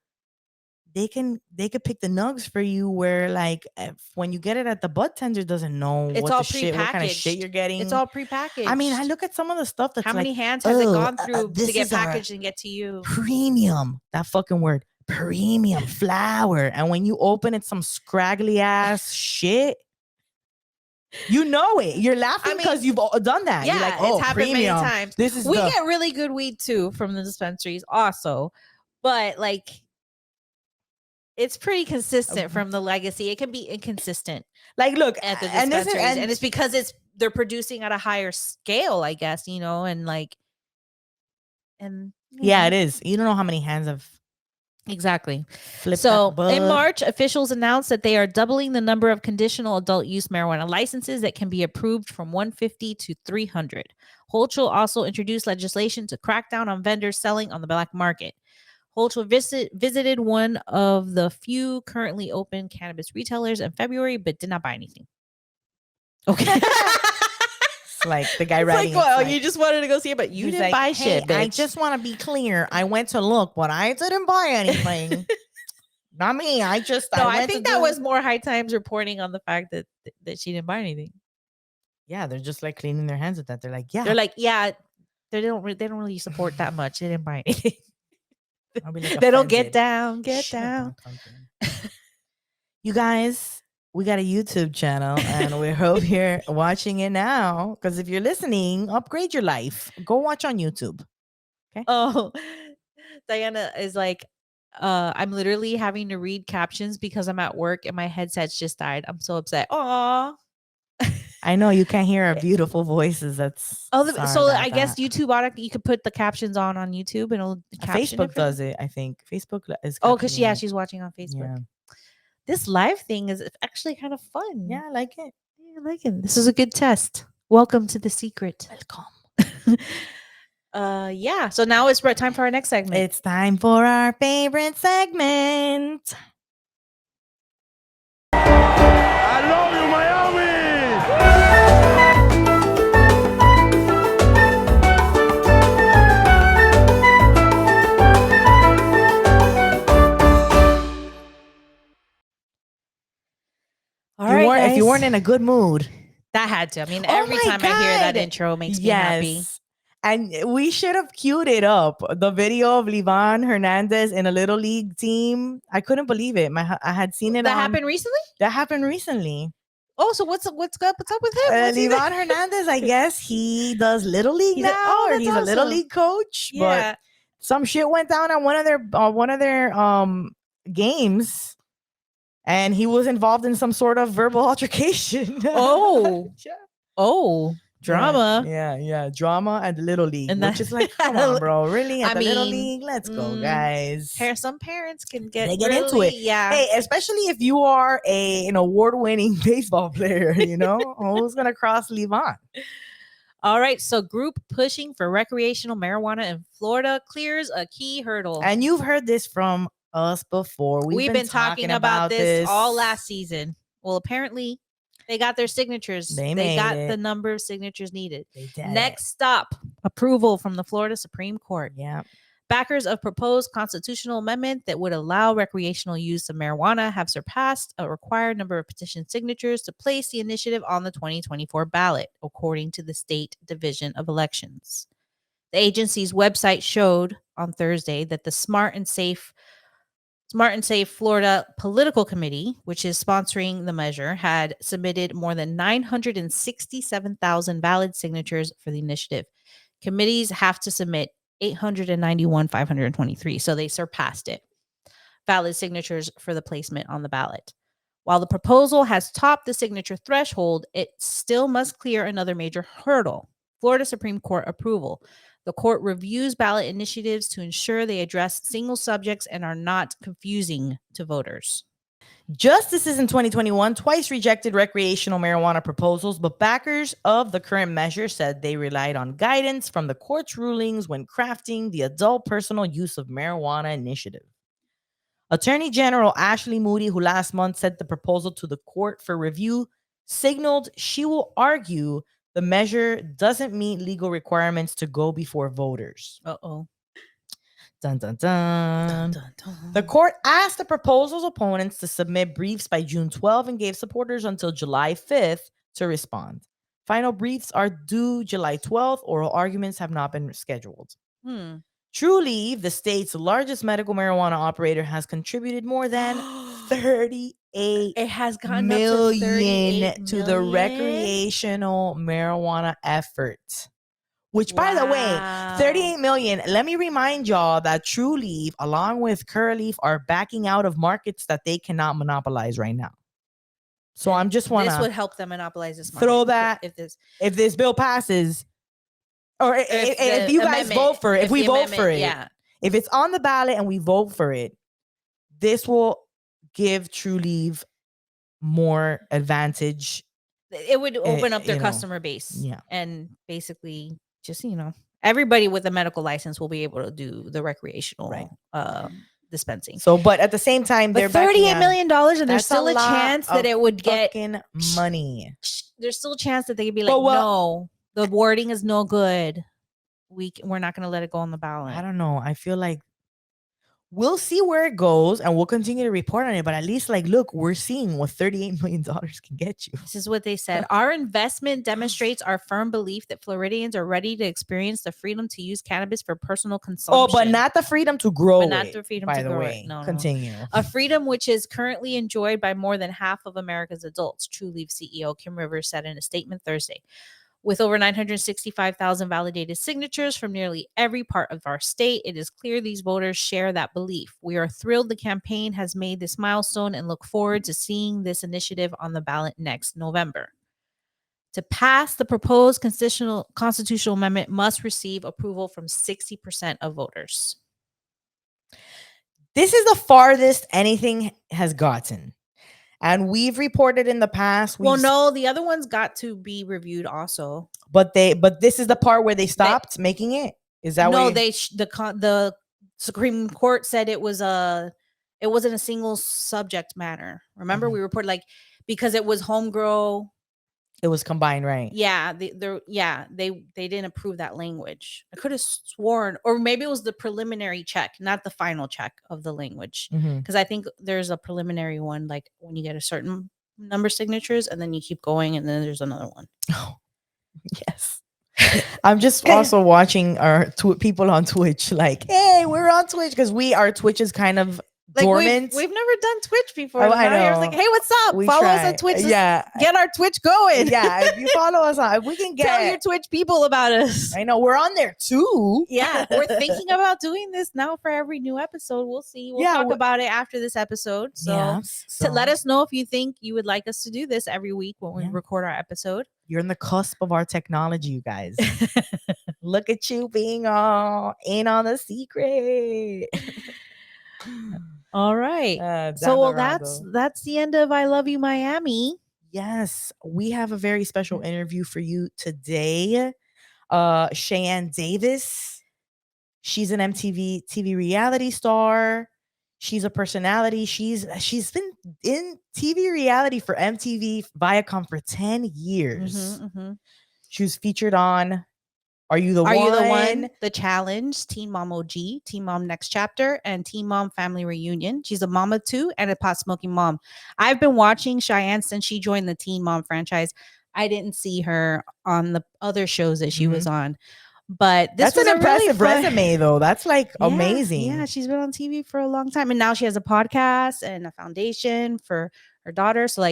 A: they could pick the nugs for you where like when you get it at the bud tender doesn't know
B: it's
A: what
B: all
A: what kind of shit you're getting.
B: It's all prepackaged.
A: I mean, I look at some of the stuff that's
B: how many
A: like,
B: hands has it gone through to get packaged and get to you?
A: Premium, that fucking word, premium flower, and when you open it, some scraggly ass shit. You know it. You're laughing because you've done that.
B: Yeah,
A: you're like, oh,
B: it's happened
A: premium.
B: many times. We get really good weed too from the dispensaries also, but like it's pretty consistent from the legacy. It can be inconsistent.
A: Like, look
B: at the dispensaries, and it's because they're producing at a higher scale, I guess, and like, and
A: yeah, it is. You don't know how many hands have.
B: Exactly. So in March, officials announced that they are doubling the number of conditional adult use marijuana licenses that can be approved from 150 to 300. Hochul also introduced legislation to crack down on vendors selling on the black market. Hochul visited one of the few currently open cannabis retailers in February, but did not buy anything. Okay.
A: Like the guy writing,
B: like, well, you just wanted to go see it, but you didn't buy shit, bitch.
A: I just want to be clear. I went to look, but I didn't buy anything. Not me. I think
B: that was more High Times reporting on the fact that she didn't buy anything.
A: Yeah, they're just like cleaning their hands with that. They're like, yeah.
B: They don't really support that much. They didn't buy anything. Like they don't get down.
A: You guys, we got a YouTube channel, and we hope you're watching it now. Because if you're listening, upgrade your life. Go watch on YouTube. Okay.
B: Oh, Diana is like, I'm literally having to read captions because I'm at work and my headset's just died. I'm so upset. Aw.
A: I know you can't hear our beautiful voices. That's
B: So I guess YouTube you could put the captions on YouTube and it'll caption
A: Facebook does it. I think Facebook is.
B: Oh, because she's watching on Facebook.
A: Yeah.
B: This live thing is actually kind of fun.
A: Yeah, I like it.
B: Yeah, I like it. This is a good test. Welcome to the secret.
A: Welcome.
B: Yeah. So now it's time for our next segment.
A: It's time for our favorite segment.
C: I love you, Miami.
B: All right, guys.
A: If you weren't in a good mood,
B: that had to. I mean, every time I hear that intro makes me happy.
A: And we should have queued it up. The video of Livan Hernandez in a little league team. I couldn't believe it. I had seen it.
B: That happened recently?
A: That happened recently.
B: Oh, so what's up with him?
A: Livan Hernandez, I guess he does little league now, or he's awesome. A little league coach. Yeah. But some shit went down on one of their games, and he was involved in some sort of verbal altercation.
B: Oh, yeah. Oh. Drama.
A: Yeah. Drama at the Little League. And which is like, come on, bro. Really? At the Little League? Let's go, guys.
B: Some parents can get
A: into it.
B: Yeah.
A: Hey, especially if you are an award-winning baseball player, who's going to cross Livan?
B: All right. So group pushing for recreational marijuana in Florida clears a key hurdle.
A: And you've heard this from us before. We've been talking about this
B: all last season. Well, apparently they got their signatures. They got the number of signatures needed. Next stop, approval from the Florida Supreme Court.
A: Yeah.
B: Backers of proposed constitutional amendment that would allow recreational use of marijuana have surpassed a required number of petition signatures to place the initiative on the 2024 ballot, according to the State Division of Elections. The agency's website showed on Thursday that the Smart and Safe Florida Political Committee, which is sponsoring the measure, had submitted more than 967,000 valid signatures for the initiative. Committees have to submit 891,523, so they surpassed it. Valid signatures for the placement on the ballot. While the proposal has topped the signature threshold, it still must clear another major hurdle: Florida Supreme Court approval. The court reviews ballot initiatives to ensure they address single subjects and are not confusing to voters.
A: Justices in 2021 twice rejected recreational marijuana proposals, but backers of the current measure said they relied on guidance from the court's rulings when crafting the adult personal use of marijuana initiative. Attorney General Ashley Moody, who last month sent the proposal to the court for review, signaled she will argue the measure doesn't meet legal requirements to go before voters.
B: Uh-oh.
A: Dun, dun, dun. Dun, dun, dun. The court asked the proposal's opponents to submit briefs by June 12 and gave supporters until July 5th to respond. Final briefs are due July 12th. Oral arguments have not been scheduled. Trulieve, the state's largest medical marijuana operator, has contributed more than 38 million to the recreational marijuana effort. Which, by the way, 38 million. Let me remind y'all that Trulieve, along with Curaleaf, are backing out of markets that they cannot monopolize right now. So I'm just want to.
B: This would help them monopolize this market.
A: Throw that if this bill passes, or if you guys vote for it, if we vote for it, if it's on the ballot and we vote for it, this will give Trulieve more advantage.
B: It would open up their customer base, and basically just everybody with a medical license will be able to do the recreational dispensing.
A: So, but at the same time, they're
B: $38 million, and there's still a chance that it would get
A: money.
B: There's still a chance that they could be like, no, the wording is no good. We're not going to let it go on the ballot.
A: I don't know. I feel like we'll see where it goes, and we'll continue to report on it. But at least, look, we're seeing what $38 million can get you.
B: This is what they said. Our investment demonstrates our firm belief that Floridians are ready to experience the freedom to use cannabis for personal consumption.
A: Oh, but not the freedom to grow it.
B: Not the freedom to grow it. No,
A: continue.
B: A freedom which is currently enjoyed by more than half of America's adults, Trulieve CEO Kim Rivers said in a statement Thursday. With over 965,000 validated signatures from nearly every part of our state, it is clear these voters share that belief. We are thrilled the campaign has made this milestone and look forward to seeing this initiative on the ballot next November. To pass the proposed constitutional amendment must receive approval from 60% of voters.
A: This is the farthest anything has gotten. And we've reported in the past.
B: Well, no, the other ones got to be reviewed also.
A: But this is the part where they stopped making it. Is that
B: no?
A: what
B: The Supreme Court said it wasn't a single subject matter. Remember, we reported because it was homegrown.
A: It was combined, right?
B: Yeah, they didn't approve that language. I could have sworn, or maybe it was the preliminary check, not the final check of the language. Because I think there's a preliminary one, like when you get a certain number of signatures, and then you keep going, and then there's another one.
A: Oh, yes. I'm just also watching our people on Twitch, like, hey, we're on Twitch, because our Twitch is kind of dormant.
B: We've never done Twitch before.
A: Oh, I know.
B: I was like, hey, what's up? Follow us on Twitch.
A: Yeah,
B: get our Twitch going.
A: Yeah, if you follow us on, if we can
B: tell your Twitch people about us.
A: I know we're on there too.
B: Yeah, we're thinking about doing this now for every new episode. We'll see. We'll talk about it after this episode. So let us know if you think you would like us to do this every week when we record our episode.
A: You're in the cusp of our technology, you guys. Look at you being all in on the secret.
B: All right. That's the end of I Love You Miami.
A: Yes, we have a very special interview for you today. Cheyenne Davis. She's an MTV TV reality star. She's a personality. She's been in TV reality for MTV Viacom for 10 years. She was featured on Are You the One?
B: The Challenge, Teen Mom OG, Teen Mom Next Chapter, and Teen Mom Family Reunion. She's a mama too and a pot smoking mom. I've been watching Cheyenne since she joined the Teen Mom franchise. I didn't see her on the other shows that she was on. But
A: that's an impressive resume, though. That's amazing.
B: Yeah, she's been on TV for a long time. And now she has a podcast and a foundation for her daughter. So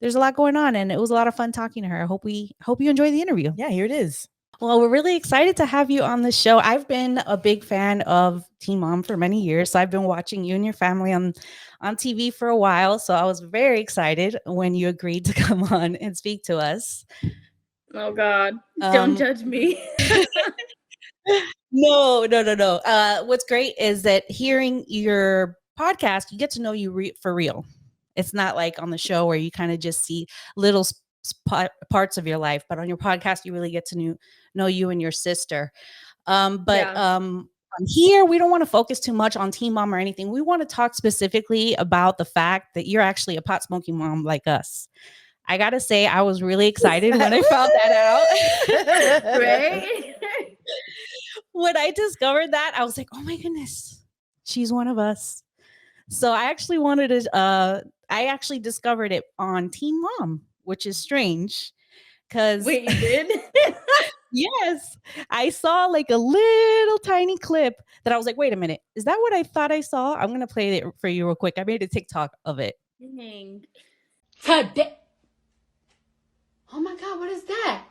B: there's a lot going on. And it was a lot of fun talking to her. I hope you enjoy the interview.
A: Yeah, here it is.
B: Well, we're really excited to have you on the show. I've been a big fan of Teen Mom for many years. So I've been watching you and your family on TV for a while. So I was very excited when you agreed to come on and speak to us.
D: Oh, God. Don't judge me.
B: No. What's great is that hearing your podcast, you get to know you for real. It's not like on the show where you kind of just see little parts of your life, but on your podcast, you really get to know you and your sister. Here, we don't want to focus too much on Teen Mom or anything. We want to talk specifically about the fact that you're actually a pot smoking mom like us. I gotta say, I was really excited when I found that out.
D: Right?
B: When I discovered that, I was like, oh my goodness, she's one of us. So I actually I discovered it on Teen Mom, which is strange.
D: Wait, you did?
B: Yes. I saw a little tiny clip that I was like, wait a minute, is that what I thought I saw? I'm gonna play it for you real quick. I made a TikTok of it.
E: Today. Oh my God, what is that?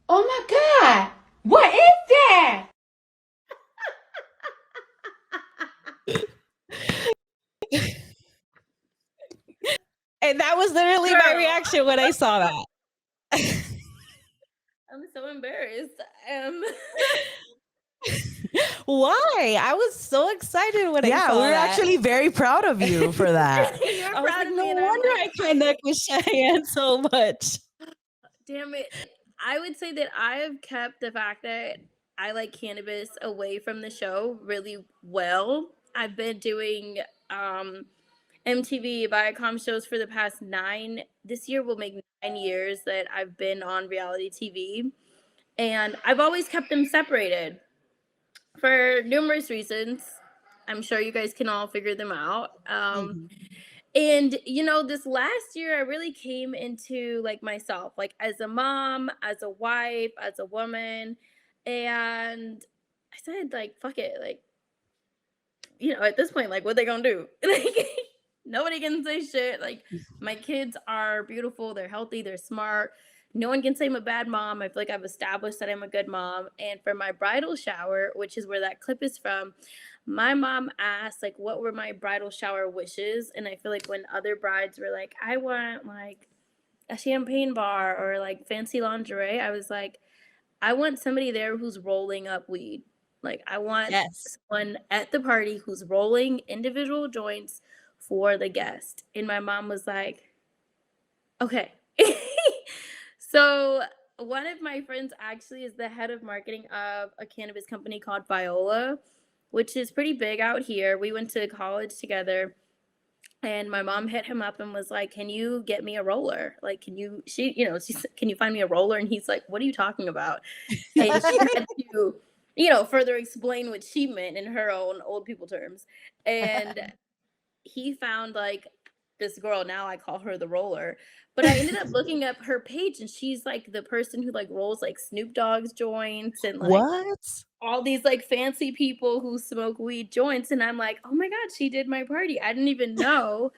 E: Oh my God, what is that?
B: And that was literally my reaction when I saw that.
D: I'm so embarrassed.
B: Why? I was so excited when I saw that.
A: Yeah, we're actually very proud of you for that.
D: You're
B: I was
D: proud
B: like,
D: of
B: no
D: me.
B: wonder I connect with Cheyenne so much.
D: Damn it. I would say that I have kept the fact that I like cannabis away from the show really well. I've been doing MTV Viacom shows for the past 9. This year will make 9 years that I've been on reality TV. And I've always kept them separated for numerous reasons. I'm sure you guys can all figure them out. And, this last year, I really came into myself, as a mom, as a wife, as a woman. And I said, fuck it. At this point, what they gonna do? Nobody can say shit. My kids are beautiful. They're healthy. They're smart. No one can say I'm a bad mom. I feel like I've established that I'm a good mom. And for my bridal shower, which is where that clip is from, my mom asked, what were my bridal shower wishes? And I feel like when other brides were like, I want, a champagne bar or like fancy lingerie, I was like, I want somebody there who's rolling up weed. Like, I want someone at the party who's rolling individual joints for the guest. And my mom was like, okay. So one of my friends actually is the head of marketing of a cannabis company called Viola, which is pretty big out here. We went to college together. And my mom hit him up and was like, can you get me a roller? Like, can you find me a roller? And he's like, what are you talking about? And she had to, further explain what she meant in her own old people terms. And he found like this girl, now I call her the roller. But I ended up looking up her page, and she's like the person who like rolls like Snoop Dogg's joints and like
A: What?
D: all these like fancy people who smoke weed joints. And I'm like, oh my God, she did my party. I didn't even know.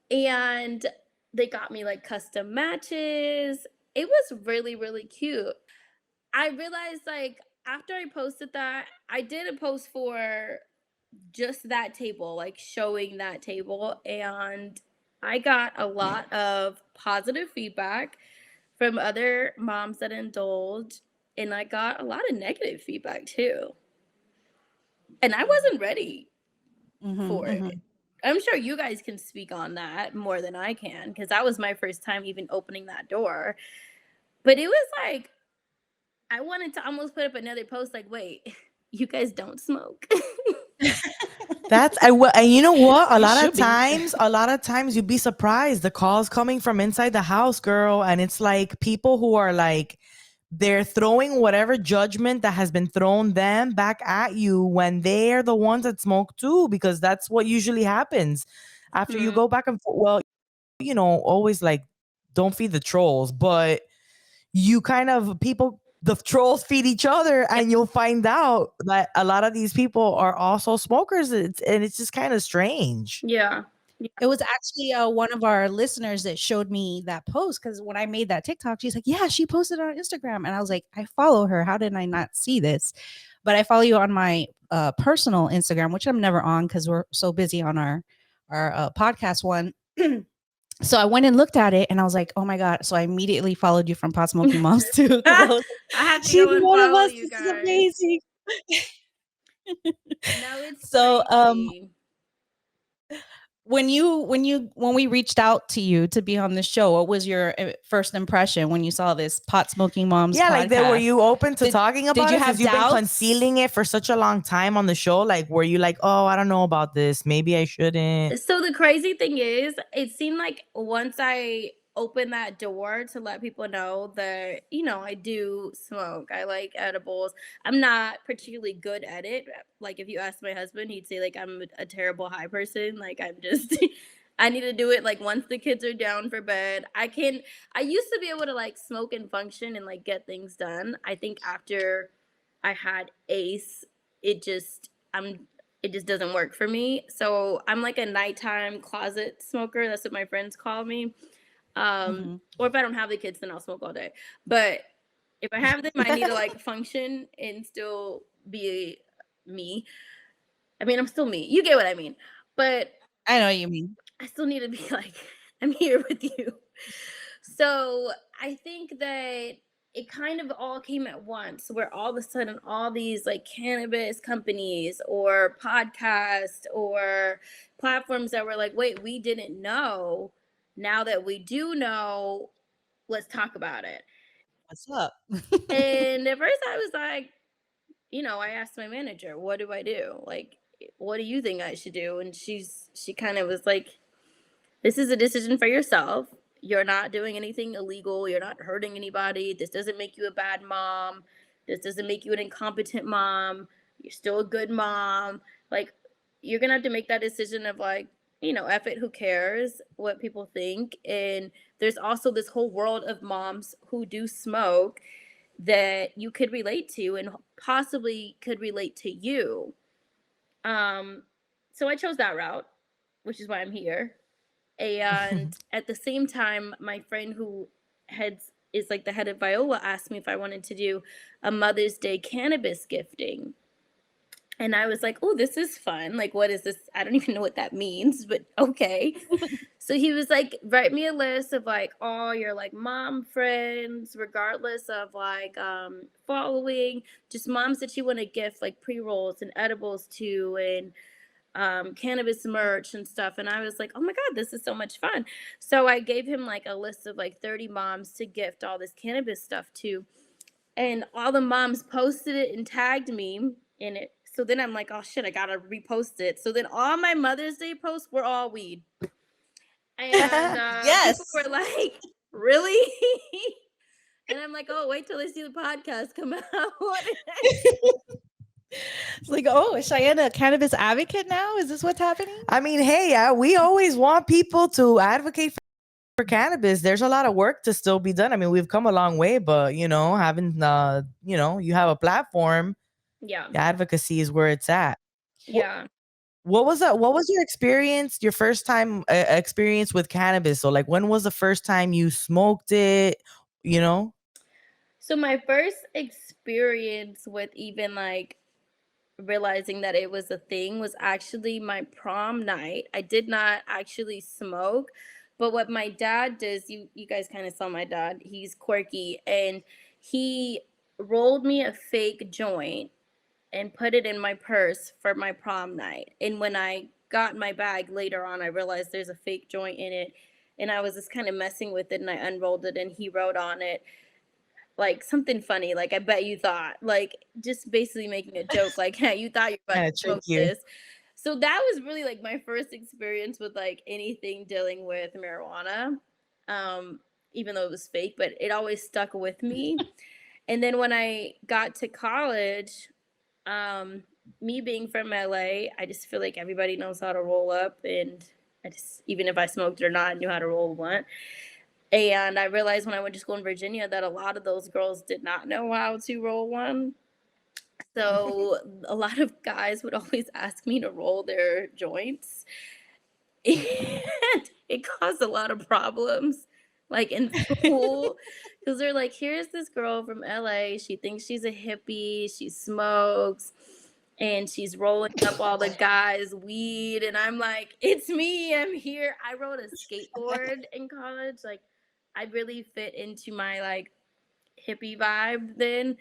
D: And they got me like custom matches. It was really, really cute. I realized like after I posted that, I did a post for just that table, like showing that table. And I got a lot of positive feedback from other moms that indulge. And I got a lot of negative feedback too. And I wasn't ready for it. I'm sure you guys can speak on that more than I can, because that was my first time even opening that door. But it was like, I wanted to almost put up another post like, wait, you guys don't smoke?
A: And you know what? A lot of times you'd be surprised. The calls coming from inside the house, girl. And it's like people who are like, they're throwing whatever judgment that has been thrown them back at you when they're the ones that smoke too, because that's what usually happens after you go back and forth. Well, always like, don't feed the trolls, but you kind of the trolls feed each other, and you'll find out that a lot of these people are also smokers. And it's just kind of strange.
D: Yeah.
B: It was actually one of our listeners that showed me that post, because when I made that TikTok, she's like, yeah, she posted it on Instagram. And I was like, I follow her. How did I not see this? But I follow you on my personal Instagram, which I'm never on because we're so busy on our podcast one. So I went and looked at it, and I was like, oh my God. So I immediately followed you from Pot Smoking Moms too.
D: I had to go and follow you guys.
B: This is amazing.
D: No, it's
B: so
D: crazy.
B: When we reached out to you to be on the show, what was your first impression when you saw this Pot Smoking Moms podcast?
A: Like, were you open to talking about
B: did you
A: it?
B: have
A: You've been
B: doubts?
A: concealing it for such a long time on the show. Like, were you like, oh, I don't know about this, maybe I shouldn't?
D: So the crazy thing is, it seemed like once I opened that door to let people know that, I do smoke, I like edibles. I'm not particularly good at it. Like, if you ask my husband, he'd say like I'm a terrible high person. Like, I'm just I need to do it like once the kids are down for bed. I used to be able to like smoke and function and like get things done. I think after I had Ace, it just doesn't work for me. So I'm like a nighttime closet smoker. That's what my friends call me. Or if I don't have the kids, then I'll smoke all day. But if I have them, I need to like function and still be me. I mean, I'm still me. You get what I mean. But
B: I know what you mean.
D: I still need to be like, I'm here with you. So I think that it kind of all came at once, where all of a sudden all these like cannabis companies or podcasts or platforms that were like, wait, we didn't know. Now that we do know, let's talk about it.
B: What's up?
D: And at first I was like, I asked my manager, what do I do? Like, what do you think I should do? And she kind of was like, this is a decision for yourself. You're not doing anything illegal. You're not hurting anybody. This doesn't make you a bad mom. This doesn't make you an incompetent mom. You're still a good mom. Like, you're going to have to make that decision of like, F it, who cares what people think. And there's also this whole world of moms who do smoke that you could relate to and possibly could relate to you. So I chose that route, which is why I'm here. And at the same time, my friend who is like the head of Viola asked me if I wanted to do a Mother's Day cannabis gifting. And I was like, oh, this is fun. Like, what is this? I don't even know what that means, but okay. So he was like, write me a list of like all your like mom friends, regardless of like following, just moms that you want to gift like pre-rolls and edibles to, and cannabis merch and stuff. And I was like, oh my God, this is so much fun. So I gave him like a list of like 30 moms to gift all this cannabis stuff to. And all the moms posted it and tagged me in it. So then I'm like, oh shit, I gotta repost it. So then all my Mother's Day posts were all weed. And people
B: Yes.
D: were like, really? And I'm like, oh, wait till they see the podcast come out.
B: It's like, oh, is Cheyenne a cannabis advocate now? Is this what's happening?
A: I mean, hey, we always want people to advocate for cannabis. There's a lot of work to still be done. I mean, we've come a long way, but having you have a platform,
D: Yeah.
A: advocacy is where it's at.
D: Yeah.
A: What was that? What was your experience, your first time experience with cannabis? So like, when was the first time you smoked it?
D: So my first experience with even like realizing that it was a thing was actually my prom night. I did not actually smoke, but what my dad does, you guys kind of saw my dad. He's quirky, and he rolled me a fake joint and put it in my purse for my prom night. And when I got my bag later on, I realized there's a fake joint in it, and I was just kind of messing with it, and I unrolled it, and he wrote on it like something funny, like I bet you thought, like just basically making a joke, like, hey, you thought you were about
A: Kind
D: to
A: of trick
D: smoke
A: you.
D: this. So that was really like my first experience with like anything dealing with marijuana. Even though it was fake, but it always stuck with me. And then when I got to college, me being from LA, I just feel like everybody knows how to roll up, and I just, even if I smoked or not, I knew how to roll one. And I realized when I went to school in Virginia that a lot of those girls did not know how to roll one. So a lot of guys would always ask me to roll their joints. And it caused a lot of problems, like in school, because they're like, here's this girl from LA. She thinks she's a hippie. She smokes and she's rolling up all the guys' weed. And I'm like, it's me. I'm here. I rode a skateboard in college. Like, I really fit into my like hippie vibe then.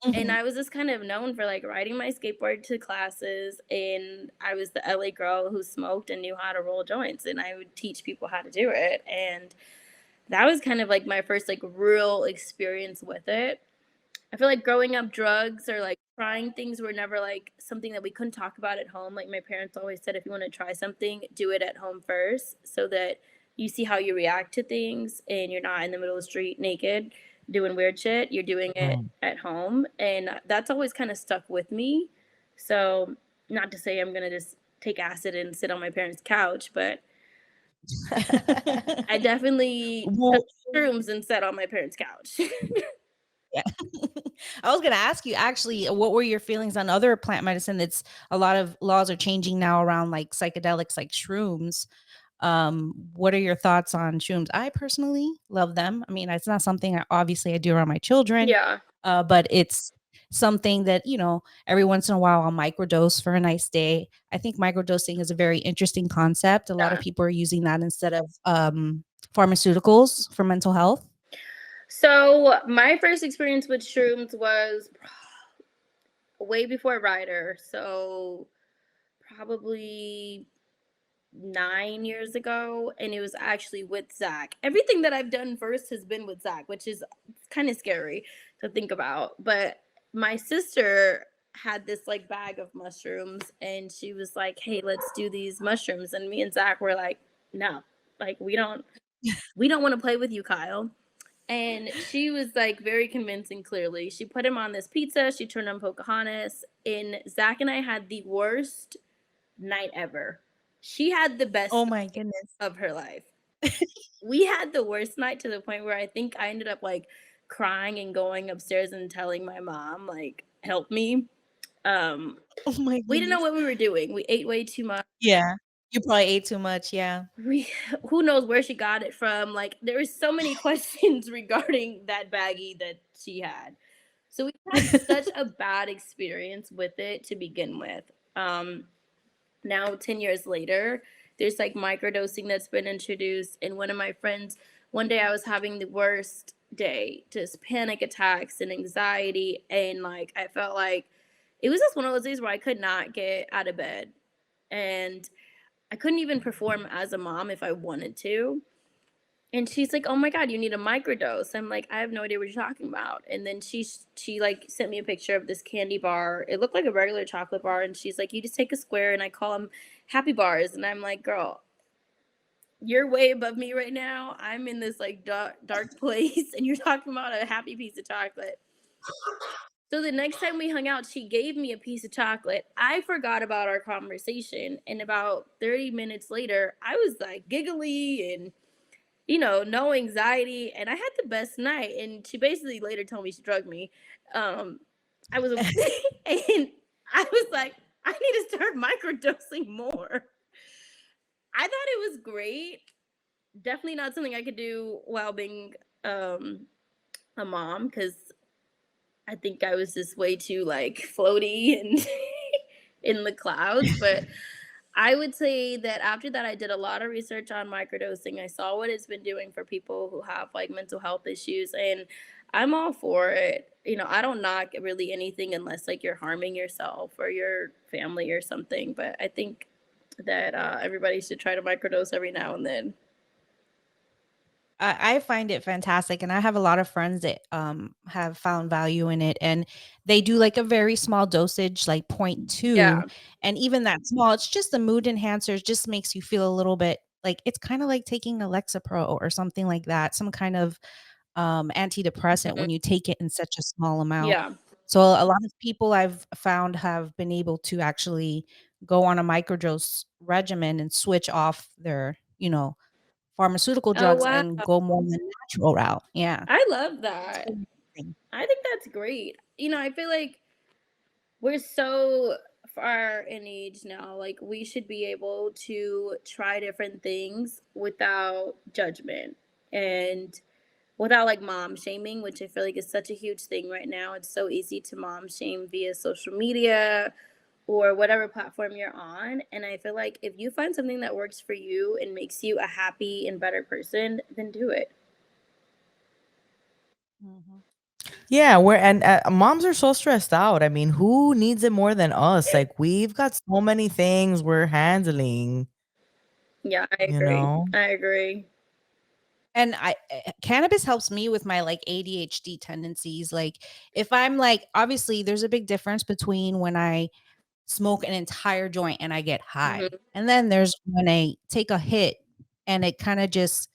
D: And I was just kind of known for like riding my skateboard to classes, and I was the LA girl who smoked and knew how to roll joints, and I would teach people how to do it. And that was kind of like my first like real experience with it. I feel like growing up, drugs or like trying things were never like something that we couldn't talk about at home. Like my parents always said, if you want to try something, do it at home first, so that you see how you react to things and you're not in the middle of the street naked doing weird shit. You're doing it at home. And that's always kind of stuck with me. So, not to say I'm going to just take acid and sit on my parents' couch, but I definitely took shrooms and sat on my parents' couch.
B: Yeah. I was going to ask you actually, what were your feelings on other plant medicine? That's a lot of laws are changing now around like psychedelics, like shrooms. What are your thoughts on shrooms? I personally love them. I mean, it's not something obviously I do around my children.
D: Yeah.
B: But it's something that, every once in a while I'll microdose for a nice day. I think microdosing is a very interesting concept. A lot of people are using that instead of pharmaceuticals for mental health.
D: So my first experience with shrooms was way before Ryder. So probably 9 years ago, and it was actually with Zach. Everything that I've done first has been with Zach, which is kind of scary to think about. But my sister had this like bag of mushrooms, and she was like, hey, let's do these mushrooms. And me and Zach were like, no, like we don't want to play with you, Kyle. And she was like very convincing, clearly. She put him on this pizza, she turned on Pocahontas, and Zach and I had the worst night ever. She had the best
B: my goodness
D: of her life. We had the worst night to the point where I think I ended up like crying and going upstairs and telling my mom, like, help me.
B: Oh my goodness.
D: We didn't know what we were doing. We ate way too much.
B: Yeah. You probably ate too much. Yeah.
D: Who knows where she got it from? Like, there was so many questions regarding that baggie that she had. So we had such a bad experience with it to begin with. Now 10 years later, there's like microdosing that's been introduced. And one of my friends, one day I was having the worst day, just panic attacks and anxiety. And like, I felt like it was just one of those days where I could not get out of bed. And I couldn't even perform as a mom if I wanted to. And she's like, "Oh my God, you need a microdose." I'm like, "I have no idea what you're talking about." And then she like sent me a picture of this candy bar. It looked like a regular chocolate bar, and she's like, "You just take a square," and I call them happy bars. And I'm like, "Girl, you're way above me right now. I'm in this like dark place, and you're talking about a happy piece of chocolate." So the next time we hung out, she gave me a piece of chocolate. I forgot about our conversation, and about 30 minutes later, I was like giggly and no anxiety, and I had the best night. And she basically later told me she drugged me. I was, and I was like, I need to start microdosing more. I thought it was great. Definitely not something I could do while being a mom, because I think I was just way too like floaty and in the clouds. But I would say that after that, I did a lot of research on microdosing. I saw what it's been doing for people who have like mental health issues, and I'm all for it. I don't knock really anything unless like you're harming yourself or your family or something. But I think that everybody should try to microdose every now and then.
B: I find it fantastic, and I have a lot of friends that have found value in it, and they do like a very small dosage, like 0.2,
D: Yeah.
B: and even that small, it's just a mood enhancer. It just makes you feel a little bit like it's kind of like taking Lexapro or something like that, some kind of antidepressant
D: Mhm.
B: when you take it in such a small amount.
D: Yeah.
B: So a lot of people I've found have been able to actually go on a microdose regimen and switch off their, pharmaceutical
D: Oh,
B: drugs
D: wow.
B: and go more the natural route. Yeah.
D: I love
B: It's
D: that.
B: really interesting.
D: I think that's great. I feel like we're so far in age now. Like, we should be able to try different things without judgment and without like mom shaming, which I feel like is such a huge thing right now. It's so easy to mom shame via social media or whatever platform you're on. And I feel like if you find something that works for you and makes you a happy and better person, then do it.
B: Mhm.
A: Yeah, and moms are so stressed out. I mean, who needs it more than us? Like, we've got so many things we're handling,
D: Yeah, I
A: you
D: agree.
A: know?
D: I agree.
B: And cannabis helps me with my like ADHD tendencies. Like if I'm like, obviously there's a big difference between when I smoke an entire joint and I get high.
D: Mhm.
B: And then there's when I take a hit and it kind of just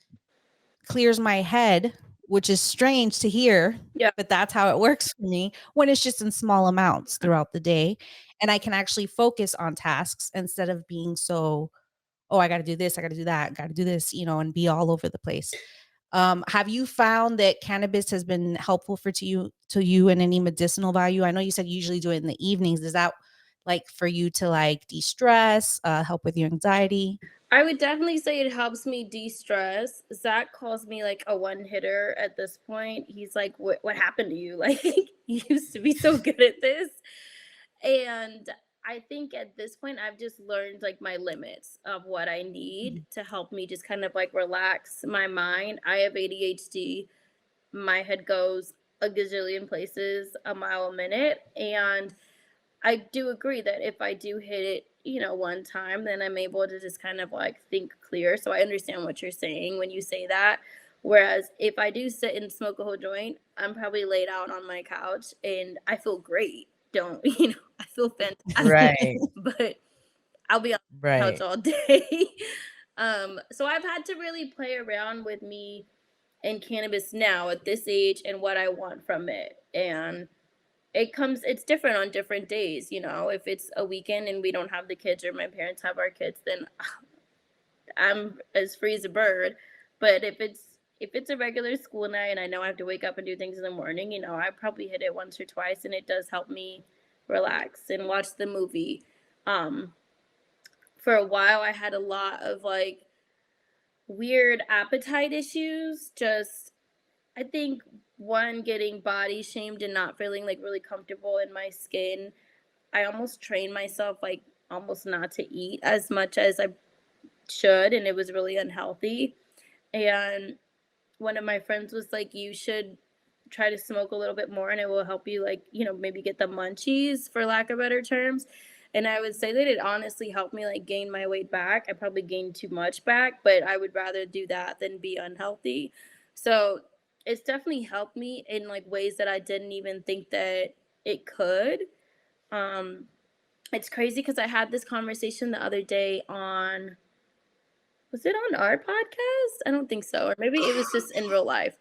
B: clears my head, which is strange to hear,
D: Yeah.
B: but that's how it works for me when it's just in small amounts throughout the day. And I can actually focus on tasks instead of being so, oh, I got to do this, I got to do that, got to do this, and be all over the place. Have you found that cannabis has been helpful to you in any medicinal value? I know you said you usually do it in the evenings. Is that like for you to like de-stress, help with your anxiety?
D: I would definitely say it helps me de-stress. Zach calls me like a one hitter at this point. He's like, what happened to you? Like, you used to be so good at this. And I think at this point, I've just learned like my limits of what I need to help me just kind of like relax my mind. I have ADHD. My head goes a gazillion places a mile a minute. And I do agree that if I do hit it, one time, then I'm able to just kind of like think clear. So I understand what you're saying when you say that. Whereas if I do sit and smoke a whole joint, I'm probably laid out on my couch and I feel great. Don't, I feel fantastic,
A: Right,
D: but I'll be on the couch
A: right.
D: all day. So I've had to really play around with me and cannabis now at this age and what I want from it. And it's different on different days. If it's a weekend and we don't have the kids or my parents have our kids, then I'm as free as a bird. But if it's a regular school night and I know I have to wake up and do things in the morning, I probably hit it once or twice, and it does help me relax and watch the movie. um for a while I had a lot of like weird appetite issues, just I think one, getting body shamed and not feeling like really comfortable in my skin. I almost trained myself like almost not to eat as much as I should, and it was really unhealthy. And one of my friends was like, you should try to smoke a little bit more and it will help you, like, maybe get the munchies, for lack of better terms. And I would say that it honestly helped me like gain my weight back. I probably gained too much back, but I would rather do that than be unhealthy. So it's definitely helped me in like ways that I didn't even think that it could. um it's crazy because I had this conversation the other day on, was it on our podcast? I don't think so. Or maybe it was just in real life.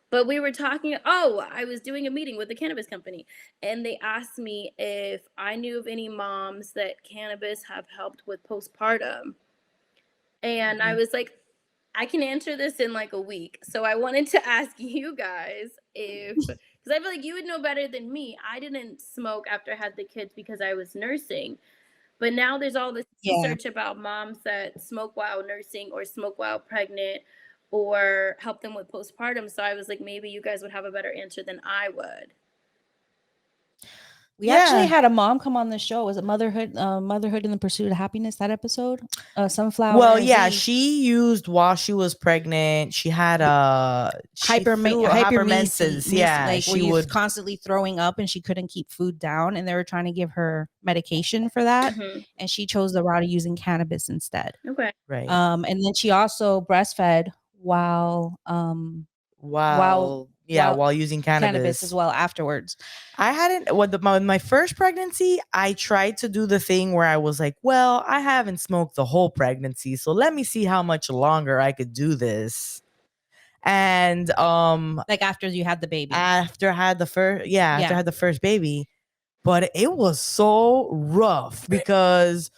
D: But we were talking, I was doing a meeting with the cannabis company, and they asked me if I knew of any moms that cannabis have helped with postpartum. And I was like, I can answer this in like a week. So I wanted to ask you guys if, because I feel like you would know better than me. I didn't smoke after I had the kids because I was nursing. But now there's all this
B: Yeah.
D: research about moms that smoke while nursing or smoke while pregnant or help them with postpartum. So I was like, maybe you guys would have a better answer than I would.
B: We actually had a mom come on the show. Was it Motherhood in the Pursuit of Happiness, that episode? Sunflower.
A: Well, yeah, she used while she was pregnant. She had hypermesis. Yeah,
B: like
A: she
B: where
A: would
B: constantly throwing up and she couldn't keep food down, and they were trying to give her medication for that, and she chose the route of using cannabis instead.
D: Okay.
A: Right.
B: And then she also breastfed while
A: using cannabis
B: as well afterwards.
A: I hadn't my first pregnancy, I tried to do the thing where I was like, well, I haven't smoked the whole pregnancy, so let me see how much longer I could do this. And
B: like after you had the baby.
A: After I had the first baby, but it was so rough because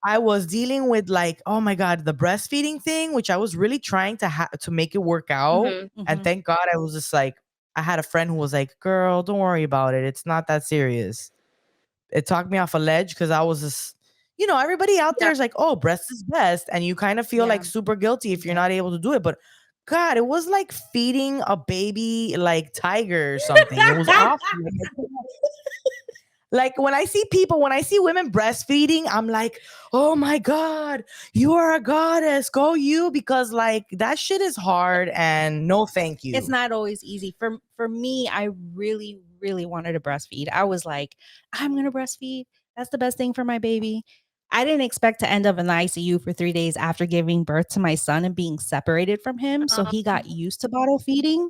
A: I was dealing with like, oh my God, the breastfeeding thing, which I was really trying to make it work out. And thank God I was just like, I had a friend who was like, girl, don't worry about it. It's not that serious. It talked me off a ledge because I was just, everybody out there is like, oh, breast is best. And you kind of feel like super guilty if you're not able to do it. But God, it was like feeding a baby like tiger or something. It was awful. Like when I see women breastfeeding, I'm like, oh my God, you are a goddess. Go you, because like that shit is hard and no thank you.
B: It's not always easy. For me, I really, really wanted to breastfeed. I was like, I'm going to breastfeed. That's the best thing for my baby. I didn't expect to end up in the ICU for 3 days after giving birth to my son and being separated from him. So he got used to bottle feeding.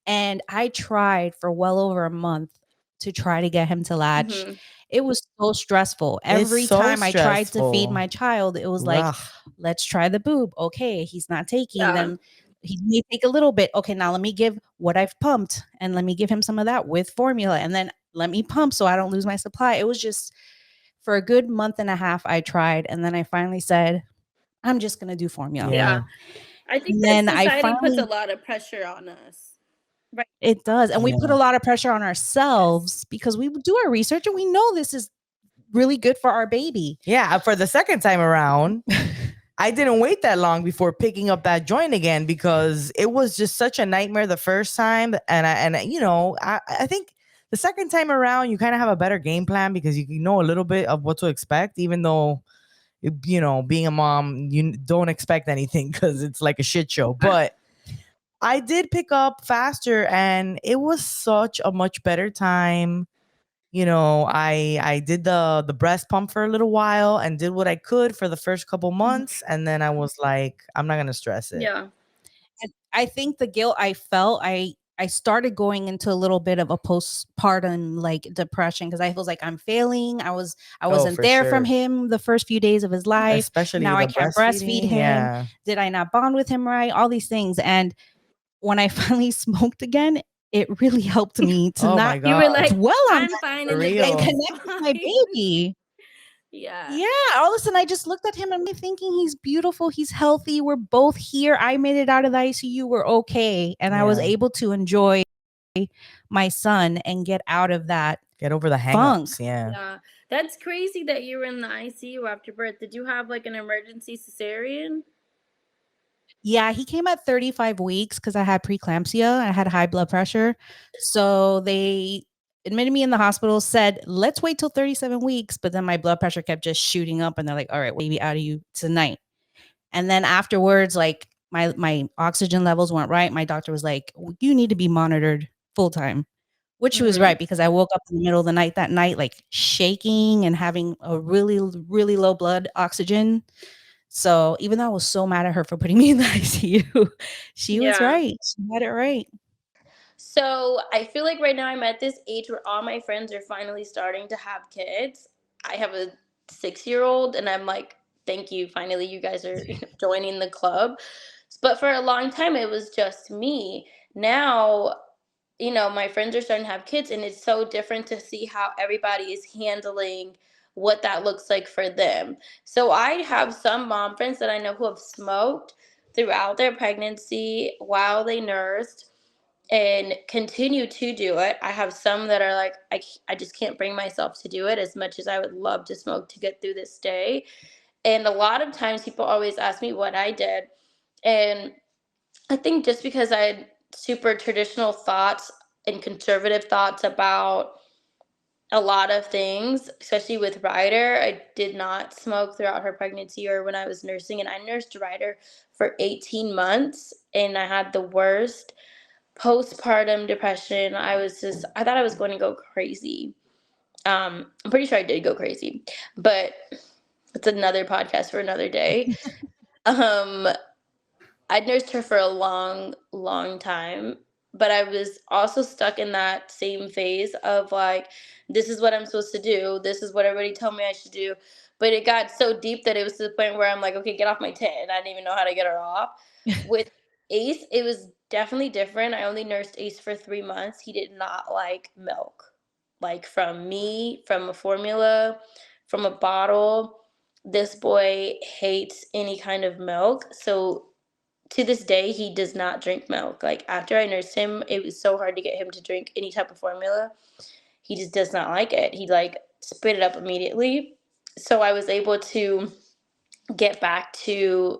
B: And I tried for well over a month to try to get him to latch. It was so stressful. Every time I tried to feed my child, it was like, let's try the boob. Okay, he's not taking. Then he may take a little bit. Okay, now let me give what I've pumped and let me give him some of that with formula. And then let me pump so I don't lose my supply. It was just for a good month and a half I tried. And then I finally said, I'm just going to do formula.
D: Yeah. I think that society puts a lot of pressure on us.
B: Right. It does. And we put a lot of pressure on ourselves because we do our research and we know this is really good for our baby.
A: Yeah. For the second time around, I didn't wait that long before picking up that joint again because it was just such a nightmare the first time. And I think the second time around, you kind of have a better game plan because you know a little bit of what to expect, even though, being a mom, you don't expect anything because it's like a shit show. But I did pick up faster and it was such a much better time. I did the breast pump for a little while and did what I could for the first couple months. And then I was like, I'm not going to stress it.
D: Yeah.
B: And I think the guilt I felt, I started going into a little bit of a postpartum like depression because I was like, I'm failing. I wasn't there from him the first few days of his life.
A: Especially
B: now I can't breastfeed him.
A: Yeah.
B: Did I not bond with him right? All these things. And when I finally smoked again, it really helped me to not.
D: You were like,
B: dwell on
D: I'm fine
B: and connect with my baby.
D: Yeah.
B: All of a sudden, I just looked at him and I'm thinking he's beautiful. He's healthy. We're both here. I made it out of the ICU. We're okay. And I was able to enjoy my son and get out of that.
A: Get over the hang-ups. Yeah.
D: That's crazy that you were in the ICU after birth. Did you have like an emergency cesarean?
B: Yeah, he came at 35 weeks because I had preeclampsia. I had high blood pressure. So they admitted me in the hospital, said, let's wait till 37 weeks. But then my blood pressure kept just shooting up. And they're like, all right, baby, out of you tonight. And then afterwards, like my oxygen levels weren't right. My doctor was like, you need to be monitored full time, which she was right because I woke up in the middle of the night that night, like shaking and having a really, really low blood oxygen. So even though I was so mad at her for putting me in the ICU, she was
D: Yeah.
B: right. She had it right.
D: So I feel like right now I'm at this age where all my friends are finally starting to have kids. I have a 6-year-old, and I'm like, thank you. Finally, you guys are joining the club. But for a long time, it was just me. Now, my friends are starting to have kids, and it's so different to see how everybody is handling what that looks like for them. So I have some mom friends that I know who have smoked throughout their pregnancy while they nursed and continue to do it. I have some that are like, I just can't bring myself to do it as much as I would love to smoke to get through this day. And a lot of times people always ask me what I did. And I think just because I had super traditional thoughts and conservative thoughts about a lot of things, especially with Ryder. I did not smoke throughout her pregnancy or when I was nursing, and I nursed Ryder for 18 months, and I had the worst postpartum depression. I thought I was going to go crazy. I'm pretty sure I did go crazy, but it's another podcast for another day. um I nursed her for a long, long time, but I was also stuck in that same phase of like, this is what I'm supposed to do. This is what everybody told me I should do. But it got so deep that it was to the point where I'm like, okay, get off my tit. And I didn't even know how to get her off. With Ace, it was definitely different. I only nursed Ace for 3 months. He did not like milk. Like from me, from a formula, from a bottle. This boy hates any kind of milk. So to this day, he does not drink milk. Like after I nursed him, it was so hard to get him to drink any type of formula. He just does not like it. He like spit it up immediately. So I was able to get back to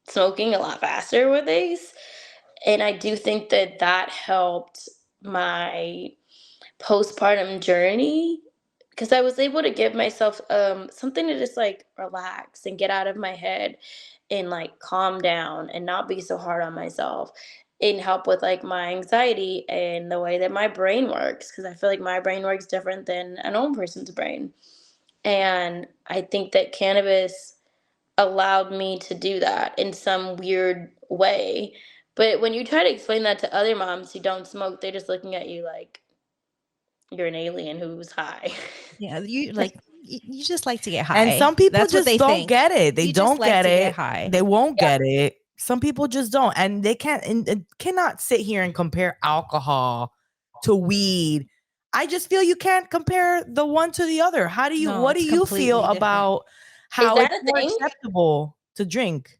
D: smoking a lot faster with Ace. And I do think that that helped my postpartum journey because I was able to give myself something to just like relax and get out of my head and like calm down and not be so hard on myself and help with like my anxiety and the way that my brain works because I feel like my brain works different than a normal person's brain. And I think that cannabis allowed me to do that in some weird way. But when you try to explain that to other moms who don't smoke, they're just looking at you like you're an alien who's high.
B: Yeah, you just like to get high.
A: And some people
B: That's what
A: just
B: they
A: don't
B: think.
A: get it. They
B: You just
A: don't
B: like
A: get
B: to get
A: it.
B: high.
A: They won't
D: Yeah.
A: get it. Some people just don't. And they can't and cannot sit here and compare alcohol to weed. I just feel you can't compare the one to the other. How do you
B: No,
A: what do
B: it's
A: you feel
B: completely different.
A: about
D: Is
A: how
D: that
A: it's
D: a
A: more
D: thing?
A: acceptable to drink?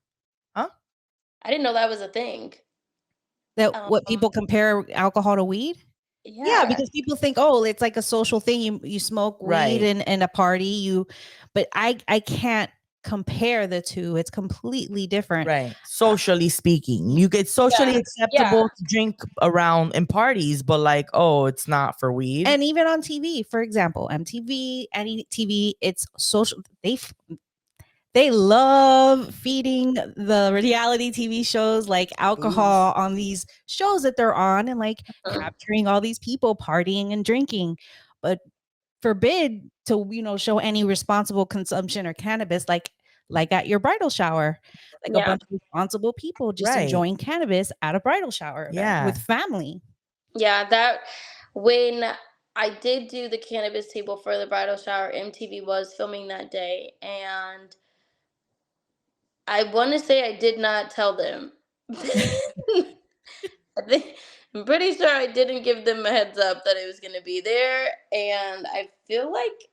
A: Huh?
D: I didn't know that was a thing.
B: That what people compare alcohol to weed? Yeah,
D: Yeah.
B: because people think, oh, it's like a social thing. You smoke weed
A: Right.
B: and a party. But I can't compare the two. It's completely different.
A: Right. Socially speaking, you get socially
D: Yeah.
A: acceptable to drink around in parties, but like, oh, it's not for weed.
B: And even on TV, for example, MTV, any TV, it's social. They love feeding the reality TV shows like alcohol on these shows that they're on and like capturing all these people partying and drinking, but forbid to show any responsible consumption or cannabis like at your bridal shower, like a
D: Yeah.
B: bunch of responsible people just
A: Right.
B: enjoying cannabis at a bridal shower event
A: Yeah.
B: with family.
D: Yeah, that when I did do the cannabis table for the bridal shower, MTV was filming that day, and I want to say I did not tell them. I think I'm pretty sure I didn't give them a heads up that it was going to be there, and I feel like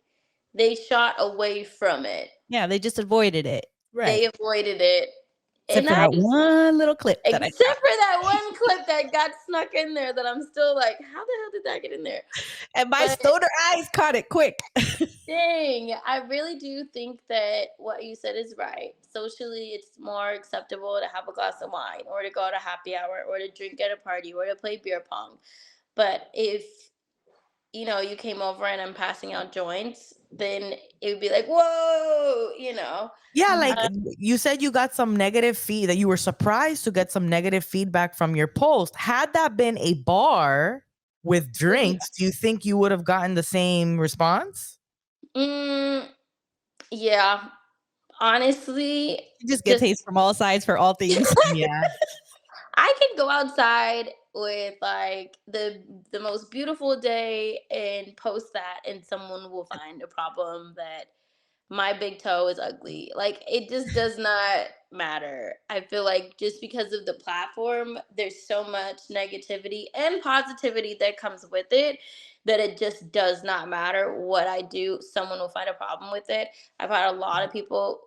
D: they shot away from it.
B: Yeah, they just avoided it.
A: Right.
D: They avoided it.
B: Except for that one little clip that I
D: except for that one clip that got snuck in there that I'm still like, how the hell did that get in there?
B: and my stoner eyes caught it quick.
D: Dang, I really do think that what you said is right. Socially, it's more acceptable to have a glass of wine or to go to happy hour or to drink at a party or to play beer pong. But if, you came over and I'm passing out joints, then it would be like, whoa,
A: Yeah, like you said you got some negative that you were surprised to get some negative feedback from your post. Had that been a bar with drinks, do you think you would have gotten the same response?
D: Yeah. Honestly,
B: You just get taste from all sides for all things.
A: Yeah.
D: I can go outside with like the most beautiful day and post that, and someone will find a problem that my big toe is ugly. Like, it just does not matter. I feel like just because of the platform, there's so much negativity and positivity that comes with it that it just does not matter what I do. Someone will find a problem with it. I've had a lot of people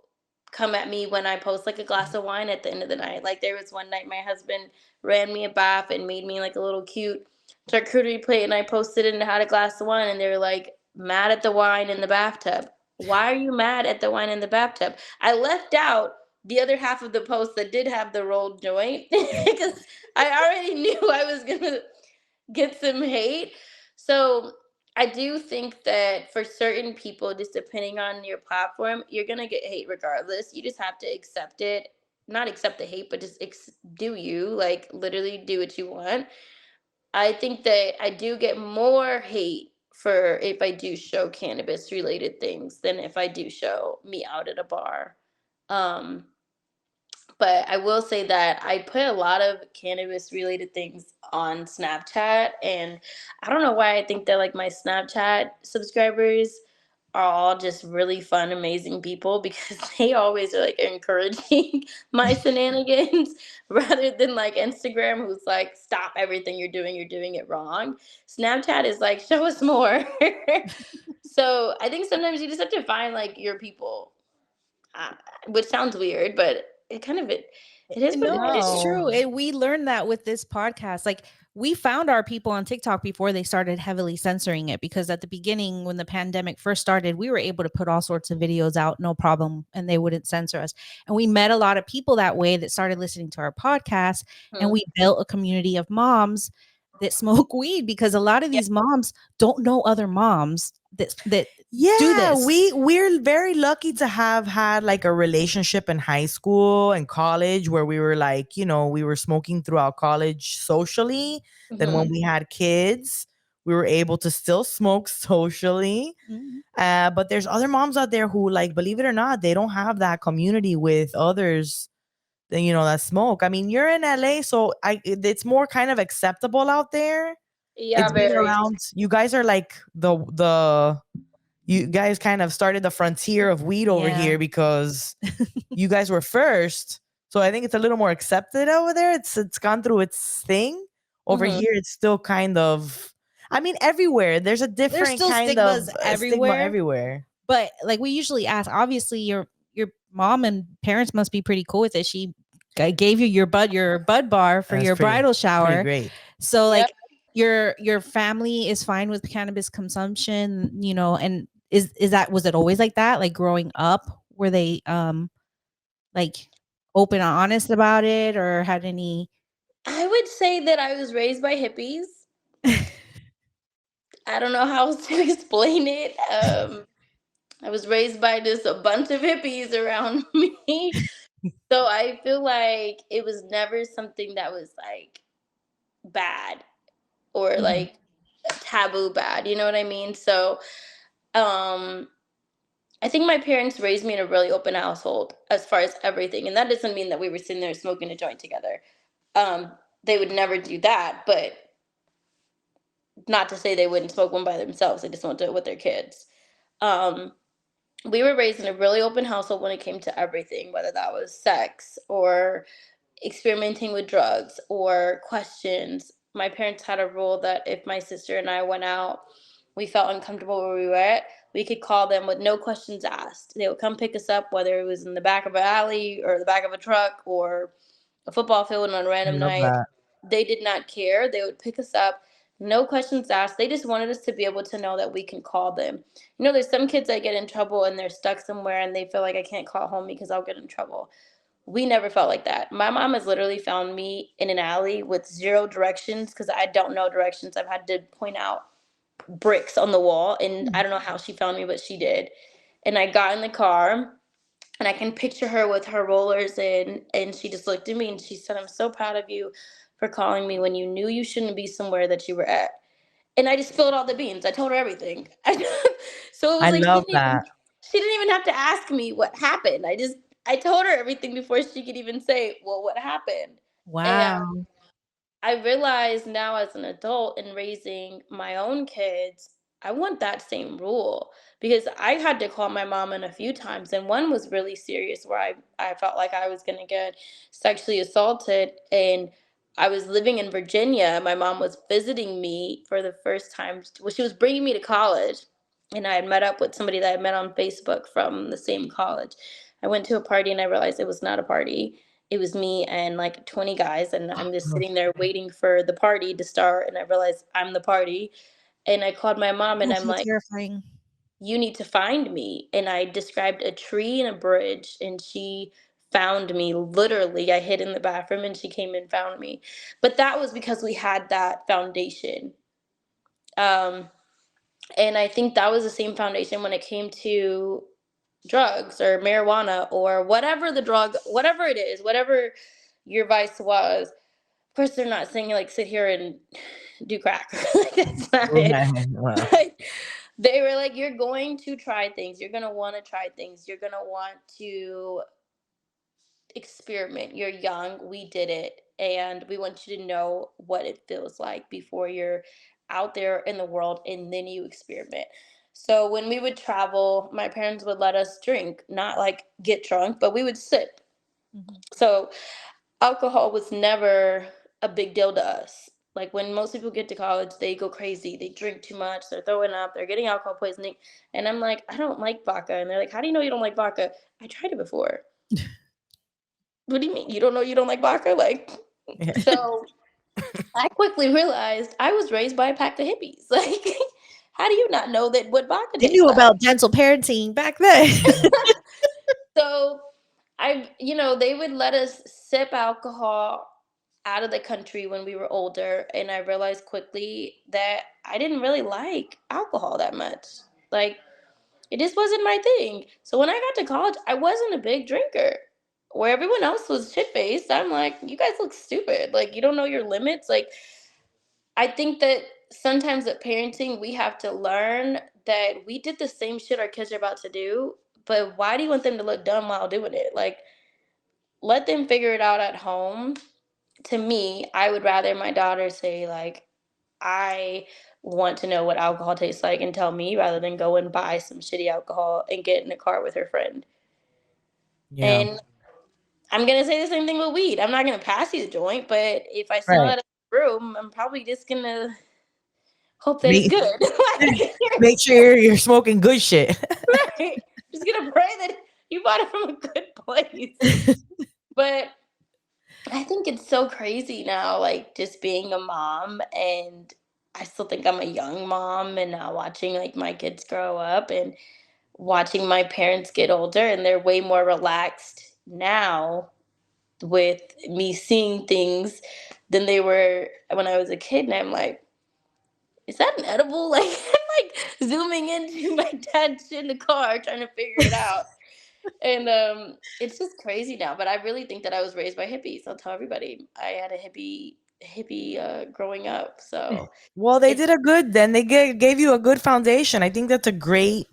D: come at me when I post like a glass of wine at the end of the night. Like, there was one night my husband ran me a bath and made me like a little cute charcuterie plate, and I posted it and had a glass of wine, and they were like mad at the wine in the bathtub. Why are you mad at the wine in the bathtub? I left out the other half of the post that did have the rolled joint because I already knew I was going to get some hate. So I do think that for certain people, just depending on your platform, you're going to get hate regardless. You just have to accept it. Not accept the hate, but just do you. Like, literally do what you want. I think that I do get more hate for if I do show cannabis related things than if I do show me out at a bar. Um, but I will say that I put a lot of cannabis related things on Snapchat, and I don't know why I think that like my Snapchat subscribers are all just really fun, amazing people because they always are like encouraging my shenanigans rather than like Instagram, who's like, stop everything you're doing it wrong. Snapchat is like, show us more. So I think sometimes you just have to find like your people, uh, which sounds weird, but it is what
B: No,
D: it
B: it's
D: is.
B: true. And we learned that with this podcast. Like, we found our people on TikTok before they started heavily censoring it, because at the beginning, when the pandemic first started, we were able to put all sorts of videos out, no problem, and they wouldn't censor us. And we met a lot of people that way that started listening to our podcast, and we built a community of moms that smoke weed, because a lot of these moms don't know other moms that do this.
A: We're very lucky to have had like a relationship in high school and college where we were like, we were smoking throughout college socially. Then when we had kids, we were able to still smoke socially. But there's other moms out there who, like, believe it or not, they don't have that community with others that smoke. I mean, you're in LA, so it's more kind of acceptable out there.
D: Yeah,
A: It's been
D: very.
A: around. You guys are like you guys kind of started the frontier of weed over here because you guys were first. So I think it's a little more accepted over there. It's gone through its thing. Over here, it's still kind of, I mean, everywhere. There's a different
B: still
A: kind
B: stigmas
A: of
B: everywhere.
A: stigma everywhere.
B: But like, we usually ask, obviously your mom and parents must be pretty cool with it. She gave you your bud bar for your bridal shower.
A: Pretty great.
B: So like your family is fine with cannabis consumption, and was it always like that? Like, growing up, were they like open and honest about it, or had any?
D: I would say that I was raised by hippies. I don't know how else to explain it. I was raised by just a bunch of hippies around me. So I feel like it was never something that was like bad or like taboo bad. You know what I mean? So I think my parents raised me in a really open household as far as everything. And that doesn't mean that we were sitting there smoking a joint together. They would never do that, but not to say they wouldn't smoke one by themselves. They just won't do it with their kids. We were raised in a really open household when it came to everything, whether that was sex or experimenting with drugs or questions. My parents had a rule that if my sister and I went out, we felt uncomfortable where we were at, we could call them with no questions asked. They would come pick us up, whether it was in the back of an alley or the back of a truck or a football field on a
A: I
D: random
A: love
D: night.
A: that.
D: They did not care. They would pick us up, no questions asked. They just wanted us to be able to know that we can call them. You know, there's some kids that get in trouble and they're stuck somewhere and they feel like, I can't call home because I'll get in trouble. We never felt like that. My mom has literally found me in an alley with zero directions because I don't know directions. I've had to point out bricks on the wall, and I don't know how she found me, but she did. And I got in the car, and I can picture her with her rollers in, and she just looked at me and she said, I'm so proud of you for calling me when you knew you shouldn't be somewhere that you were at. And I just spilled all the beans. I told her everything. So it was
A: I
D: like
A: love that.
D: she didn't even have to ask me what happened. I told her everything before she could even say, well, what happened? And
B: Wow.
D: I realize now as an adult in raising my own kids, I want that same rule because I had to call my mom in a few times, and one was really serious where I felt like I was going to get sexually assaulted. And I was living in Virginia. My mom was visiting me for the first time. Well, she was bringing me to college, and I had met up with somebody that I met on Facebook from the same college. I went to a party and I realized it was not a party. It was me and like 20 guys, and I'm just sitting there waiting for the party to start, and I realized I'm the party. And I called my mom and
B: Oh,
D: I'm
B: so
D: like,
B: terrifying.
D: you need to find me. And I described a tree and a bridge, and she found me. Literally, I hid in the bathroom and she came and found me. But that was because we had that foundation. um and I think that was the same foundation when it came to drugs or marijuana or whatever the drug, whatever it is, whatever your vice was. Of course, they're not saying like sit here and do crack. Like, that's not it.
A: Right. Well,
D: But they were like, you're going to try things. You're going to want to try things. You're going to want to experiment. You're young. We did it. And we want you to know what it feels like before you're out there in the world and then you experiment. So when we would travel, my parents would let us drink, not like get drunk, but we would sip.
B: Mhm.
D: So alcohol was never a big deal to us. Like when most people get to college, they go crazy. They drink too much. They're throwing up. They're getting alcohol poisoning. And I'm like, I don't like vodka. And they're like, how do you know you don't like vodka? I tried it before. What do you mean? You don't know you don't like vodka? Like,
A: yeah.
D: so I quickly realized I was raised by a pack of hippies. Like, how do you not know that what vodka
B: They
D: tastes
B: knew
D: like?
B: about gentle parenting back then.
D: So they would let us sip alcohol out of the country when we were older, and I realized quickly that I didn't really like alcohol that much. Like, it just wasn't my thing. So when I got to college, I wasn't a big drinker. Where everyone else was shit faced, I'm like, you guys look stupid. Like, you don't know your limits. Like, I think that sometimes at parenting, we have to learn that we did the same shit our kids are about to do, but why do you want them to look dumb while doing it? Like, let them figure it out at home. To me, I would rather my daughter say, like, I want to know what alcohol tastes like and tell me rather than go and buy some shitty alcohol and get in a car with her friend.
A: Yeah.
D: And I'm going to say the same thing with weed. I'm not going to pass you the joint, but if I smell
A: Right.
D: it in the room, I'm probably just going to hope that it's
A: Make,
D: good. Like,
A: make sure you're smoking good shit.
D: right. Just going to pray that you bought it from a good place. But I think it's so crazy now, like just being a mom, and I still think I'm a young mom, and now watching like my kids grow up and watching my parents get older, and they're way more relaxed now with me seeing things than they were when I was a kid. And I'm like, is that an edible? Like, I'm like zooming into my dad's shit in the car trying to figure it out. And it's just crazy now. But I really think that I was raised by hippies. I'll tell everybody I had a hippie growing up. So
A: Well, they
D: it's
A: did a good then. They gave you a good foundation. I think that's a great,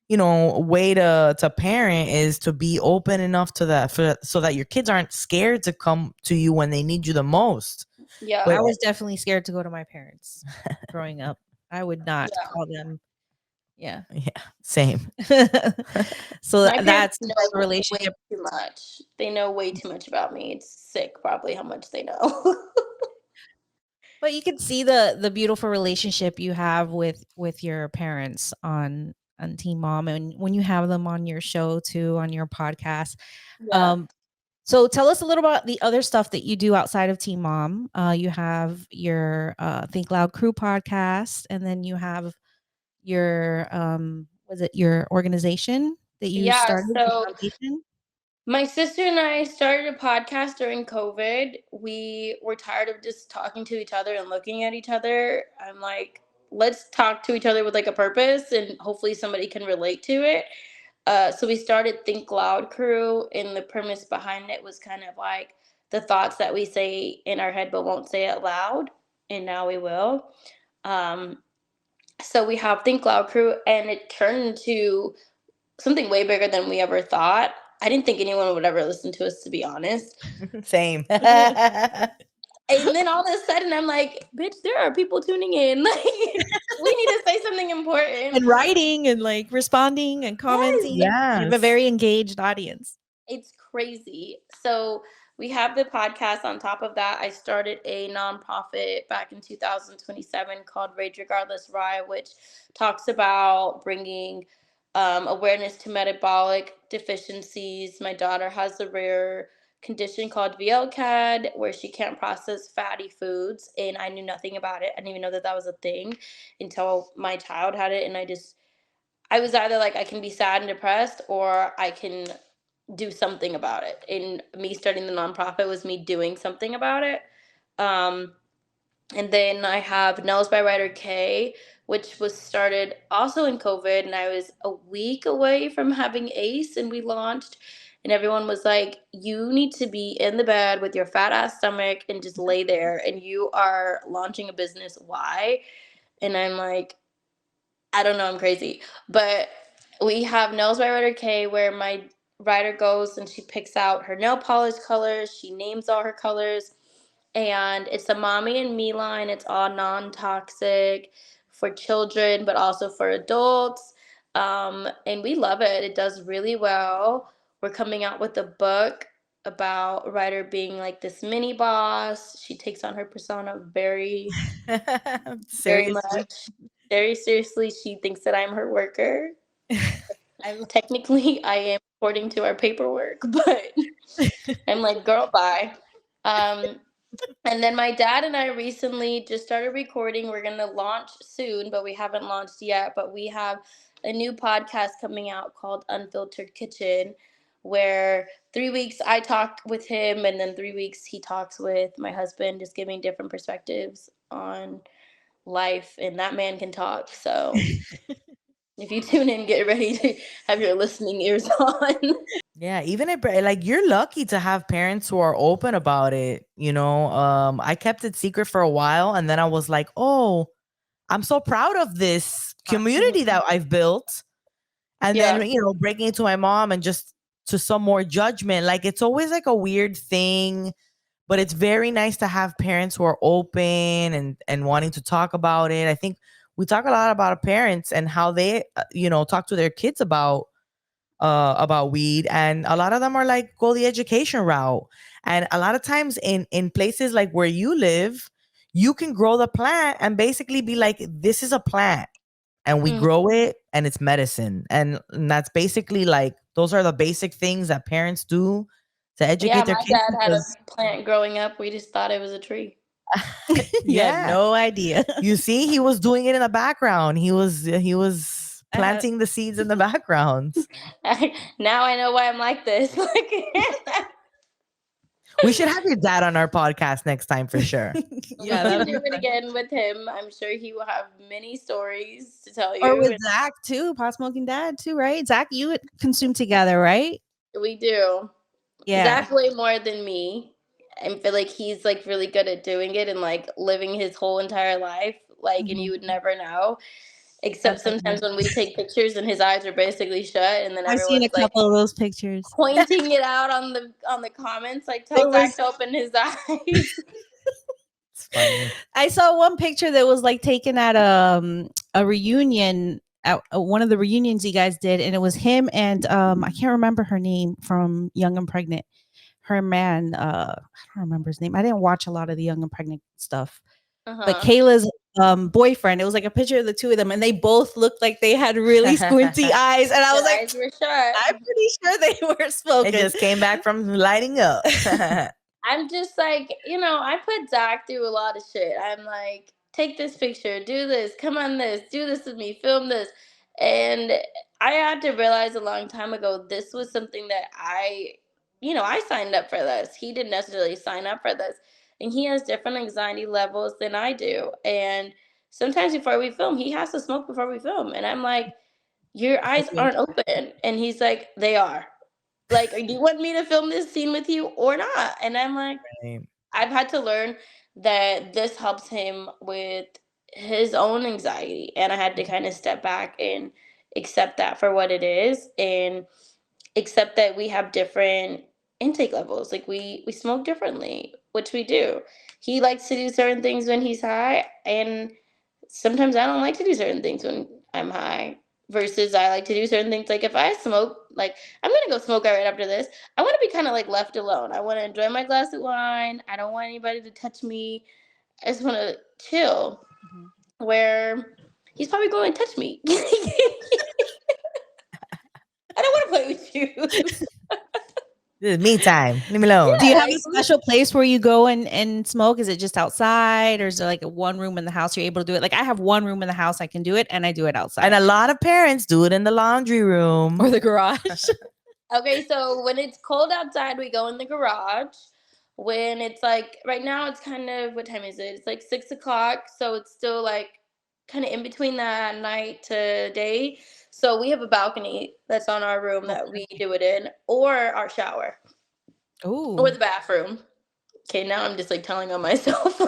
A: way to parent is to be open enough to that so that your kids aren't scared to come to you when they need you the most.
D: yeah,
A: But
B: I was definitely scared to go to my parents growing up. I would not
D: yeah.
B: call them. Yeah.
A: yeah, same.
B: So
D: My parents
B: that's the
D: know
B: type of
D: way
B: relationship.
D: too much. They know way too much about me. It's sick, probably how much they know.
B: But you can see the beautiful relationship you have with your parents on on Teen Mom, and when you have them on your show too, on your podcast.
D: Yeah.
B: So tell us a little about the other stuff that you do outside of Teen Mom. You have your Think Loud Crew podcast, and then you have your was it your organization that you
F: Yeah,
B: started, the
F: so
B: foundation?
F: my sister and I started a podcast during COVID. We were tired of just talking to each other and looking at each other. I'm like, let's talk to each other with like a purpose and hopefully somebody can relate to it. So we started Think Loud Crew, and the premise behind it was kind of like the thoughts that we say in our head but won't say it loud, and now we will. Um, so we have Think Loud Crew, and it turned into something way bigger than we ever thought. I didn't think anyone would ever listen to us, to be honest.
A: Same.
F: And then all of a sudden, I'm like, bitch, there are people tuning in. Like, we need to say something important.
B: And writing and like responding and commenting.
A: Yes.
B: You have a very engaged audience.
F: It's crazy. So we have the podcast. On top of that, I started a nonprofit back in 2027 called Rage Regardless Rye, which talks about bringing awareness to metabolic deficiencies. My daughter has a rare condition called VLCAD where she can't process fatty foods, and I knew nothing about it. I didn't even know that that was a thing until my child had it, and I was either like, I can be sad and depressed, or I can do something about it. And me starting the nonprofit was me doing something about it. And then I have Nails by Ryder K, which was started also in COVID, and I was a week away from having Ace, and we launched. And everyone was like, you need to be in the bed with your fat ass stomach and just lay there, and you are launching a business. Why? And I'm like, I don't know, I'm crazy. But we have Nails by Ryder K, where my rider goes and she picks out her nail polish colors. She names all her colors. And it's a mommy and me line. It's all non-toxic for children, but also for adults. And we love it. It does really well. We're coming out with a book about Ryder being like this mini boss. She takes on her persona very very
A: Seriously.
F: much. Very seriously, she thinks that I'm her worker. Technically, I am according to our paperwork, but I'm like, girl, bye. And then my dad and I recently just started recording. We're going to launch soon, but we haven't launched yet. But we have a new podcast coming out called Unfiltered Kitchen, where 3 weeks I talk with him, and then 3 weeks he talks with my husband, just giving different perspectives on life, and that man can talk. So if you tune in, get ready to have your listening ears on.
A: Yeah, even if like you're lucky to have parents who are open about it, you know. I kept it secret for a while, and then I was like, "Oh, I'm so proud of this community that I've built." And then, you know, breaking it to my mom and just to some more judgment. Like it's always like a weird thing, but it's very nice to have parents who are open and wanting to talk about it. I think we talk a lot about parents and how they, you know, talk to their kids about weed, and a lot of them are like, go the education route. And a lot of times in places like where you live, you can grow the plant and basically be like, this is a plant and we grow it and it's medicine. And that's basically like, those are the basic things that parents do to educate their
F: my
A: kids.
F: dad had a plant growing up. We just thought it was a tree.
B: Yeah, no idea.
A: You see, he was doing it in the background. He was planting the seeds in the background.
F: Now I know why I'm like this.
A: We should have your dad on our podcast next time for sure.
F: Yeah, we'll do it again with him. I'm sure he will have many stories to tell you.
B: Or with Zach too, Pot Smoking Dad too, right? Zach, you consume together, right?
F: We do.
B: Yeah.
F: Zach way more than me. I feel like he's like really good at doing it and like living his whole entire life. Like, and you would never know. Except sometimes when we take pictures and his eyes are basically shut, and then
B: I've seen a couple of those pictures,
F: pointing it out on the comments, like tell Zach to open his eyes.
B: I saw one picture that was like taken at a reunion, at one of the reunions you guys did, and it was him and I can't remember her name from Young and Pregnant. Her man, I don't remember his name. I didn't watch a lot of the Young and Pregnant stuff. but Kayla's boyfriend. It was like a picture of the two of them, and they both looked like they had really squinty eyes. And I was like,
F: eyes were shut.
B: I'm pretty sure they were smoking.
A: It just came back from lighting up.
F: I'm just like, I put Zach through a lot of shit. I'm like, take this picture, do this, come on this, do this with me, film this. And I had to realize a long time ago, this was something that I signed up for this. He didn't necessarily sign up for this. And he has different anxiety levels than I do. And sometimes before we film, he has to smoke before we film. And I'm like, your eyes aren't open. And he's like, they are. Like, do you want me to film this scene with you or not? And I'm like, I've had to learn that this helps him with his own anxiety. And I had to kind of step back and accept that for what it is and accept that we have different intake levels. Like we smoke differently, which we do. He likes to do certain things when he's high, and sometimes I don't like to do certain things when I'm high. Versus I like to do certain things. Like if I smoke, like I'm gonna go smoke right after this. I want to be kind of like left alone. I want to enjoy my glass of wine. I don't want anybody to touch me. I just want to chill. Where he's probably going to touch me. I don't want to play with you.
A: This is me time. Leave me alone.
B: Do you have a special place where you go and smoke? Is it just outside, or is there like one room in the house you're able to do it? Like I have one room in the house I can do it, and I do it outside.
A: And a lot of parents do it in the laundry room
B: or the garage.
F: Okay, so when it's cold outside, we go in the garage. When it's like right now, it's kind of, what time is it? It's like 6:00, so it's still like kind of in between that night to day. So we have a balcony that's on our room that we do it in, or our shower.
B: Ooh.
F: Or the bathroom. Okay, now I'm just like telling on myself.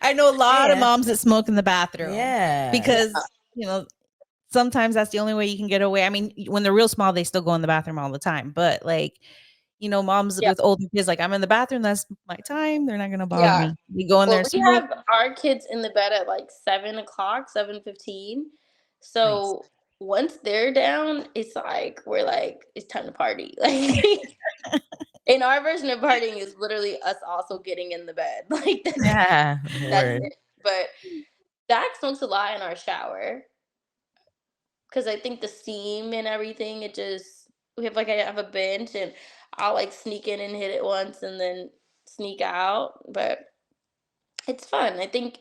B: I know a lot of moms that smoke in the bathroom.
A: Yeah.
B: Because, sometimes that's the only way you can get away. I mean, when they're real small, they still go in the bathroom all the time. But like, moms with older kids, like I'm in the bathroom, that's my time. They're not going to bother me. We go in there.
F: We have our kids in the bed at like 7:00, 7:15. So once they're down, it's like we're like, it's time to party. Like in our version of partying is literally us also getting in the bed. Like that's it. But Zach smokes a lot in our shower because I think the steam and everything, we have I have a bench and I'll like sneak in and hit it once and then sneak out. But it's fun. I think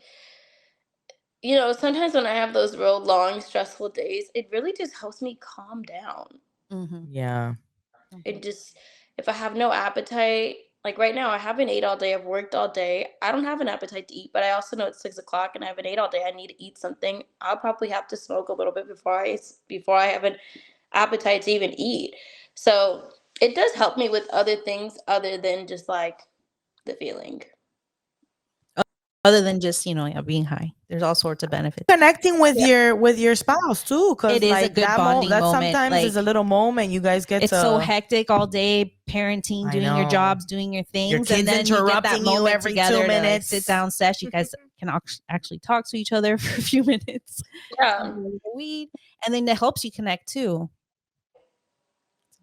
F: sometimes when I have those real long, stressful days, it really just helps me calm down.
A: Yeah.
F: It just, if I have no appetite, like right now, I haven't ate all day. I've worked all day. I don't have an appetite to eat, but I also know it's 6:00 and I haven't ate all day. I need to eat something. I'll probably have to smoke a little bit before I have an appetite to even eat. So it does help me with other things other than just like the feeling.
B: Other than just being high, there's all sorts of benefits.
A: Connecting with your spouse too, because
B: it is
A: like
B: a good
A: that
B: bonding
A: that
B: moment.
A: Sometimes is a little moment you guys get.
B: It's so hectic all day, parenting, doing your jobs, doing your things,
A: your kids
B: and then
A: interrupting
B: you
A: you every
B: together
A: 2 minutes.
B: To sit down, sesh. You guys can actually talk to each other for a few minutes.
F: Yeah,
B: weed, and then it helps you connect too.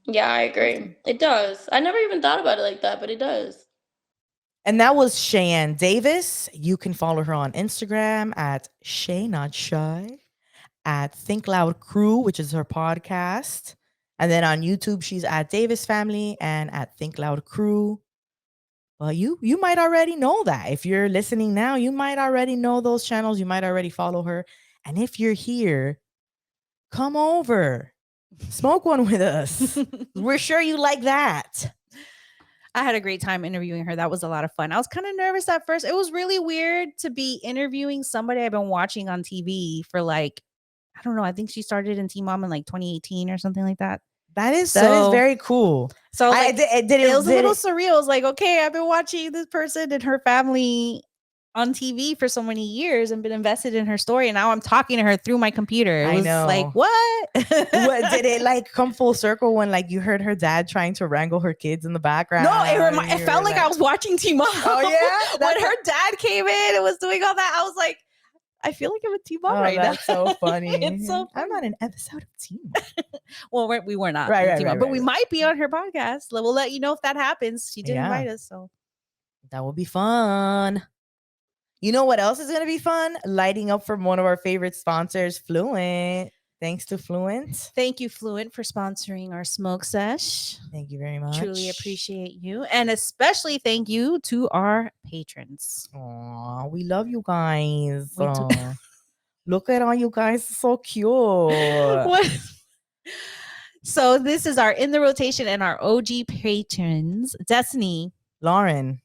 F: Yeah, I agree. It does. I never even thought about it like that, but it does.
A: And that was Cheyenne Davis. You can follow her on Instagram at Shay Not Shy, at Think Loud Crew, which is her podcast. And then on YouTube, she's at Davis Family and at Think Loud Crew. Well, you might already know that. If you're listening now, you might already know those channels. You might already follow her. And if you're here, come over. Smoke one with us. We're sure you like that.
B: I had a great time interviewing her. That was a lot of fun. I was kind of nervous at first. It was really weird to be interviewing somebody I've been watching on TV for like, I don't know. I think she started in Teen Mom in like 2018 or something like that.
A: That is very cool.
B: So like, it was a little surreal. It was like, okay, I've been watching this person and her family on TV for so many years and been invested in her story, and now I'm talking to her through my computer. It was like, what?
A: What did it like come full circle when like you heard her dad trying to wrangle her kids in the background?
B: No, it felt like I was watching Teen Mom.
A: Oh yeah,
B: when her dad came in and was doing all that, I was like, I feel like I'm a Teen Mom right
A: that's
B: now.
A: So funny.
B: It's so funny.
A: I'm on an episode of Teen Mom.
B: Well, we were not
A: Teen
B: Mom, but we might be on her podcast. We'll let you know if that happens. She did invite us, so
A: that will be fun. You know what else is going to be fun? Lighting up from one of our favorite sponsors, Fluent. Thanks to Fluent.
B: Thank you, Fluent, for sponsoring our smoke sesh.
A: Thank you very much.
B: Truly appreciate you. And especially thank you to our patrons.
A: Aw, we love you guys.
B: We do.
A: Look at all you guys. So cute.
B: What? So this is our in the rotation and our OG patrons. Destiny.
A: Lauren.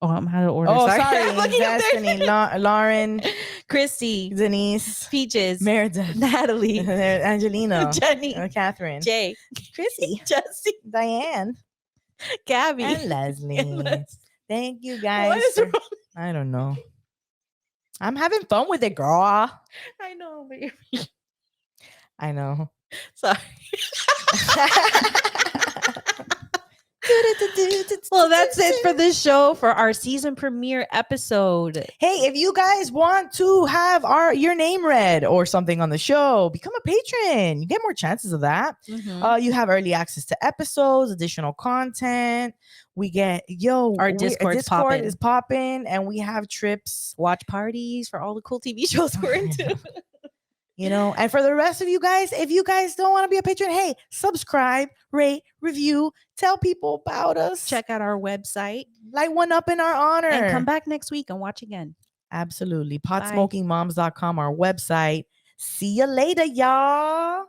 B: Oh, I'm out of order.
A: Oh,
B: sorry.
A: sorry.
B: I'm looking up there.
A: Destiny. Lauren.
B: Christy.
A: Denise.
B: Peaches.
A: Meredith.
B: Natalie.
A: Angelina.
B: Jenny.
A: Catherine.
B: Jay.
A: Chrissy.
B: Jesse.
A: Diane.
B: Gabby.
A: And Leslie.
B: And Les-
A: Thank you guys.
B: What is wrong?
A: I don't know. I'm having fun with it, girl.
B: I know, but you're
A: I know.
B: sorry. Well, that's it for this show for our season premiere episode.
A: Hey, if you guys want to have your name read or something on the show, become a patron. You get more chances of that. You have early access to episodes, additional content. We get
B: Our Discord
A: is popping, and we have trips,
B: watch parties for all the cool TV shows we're into.
A: you know. And for the rest of you guys, if you guys don't want to be a patron, hey, subscribe, rate, review, tell people about us.
B: Check out our website.
A: Light one up in our honor.
B: And come back next week and watch again.
A: Absolutely. Potsmokingmoms.com, our website. See you later, y'all.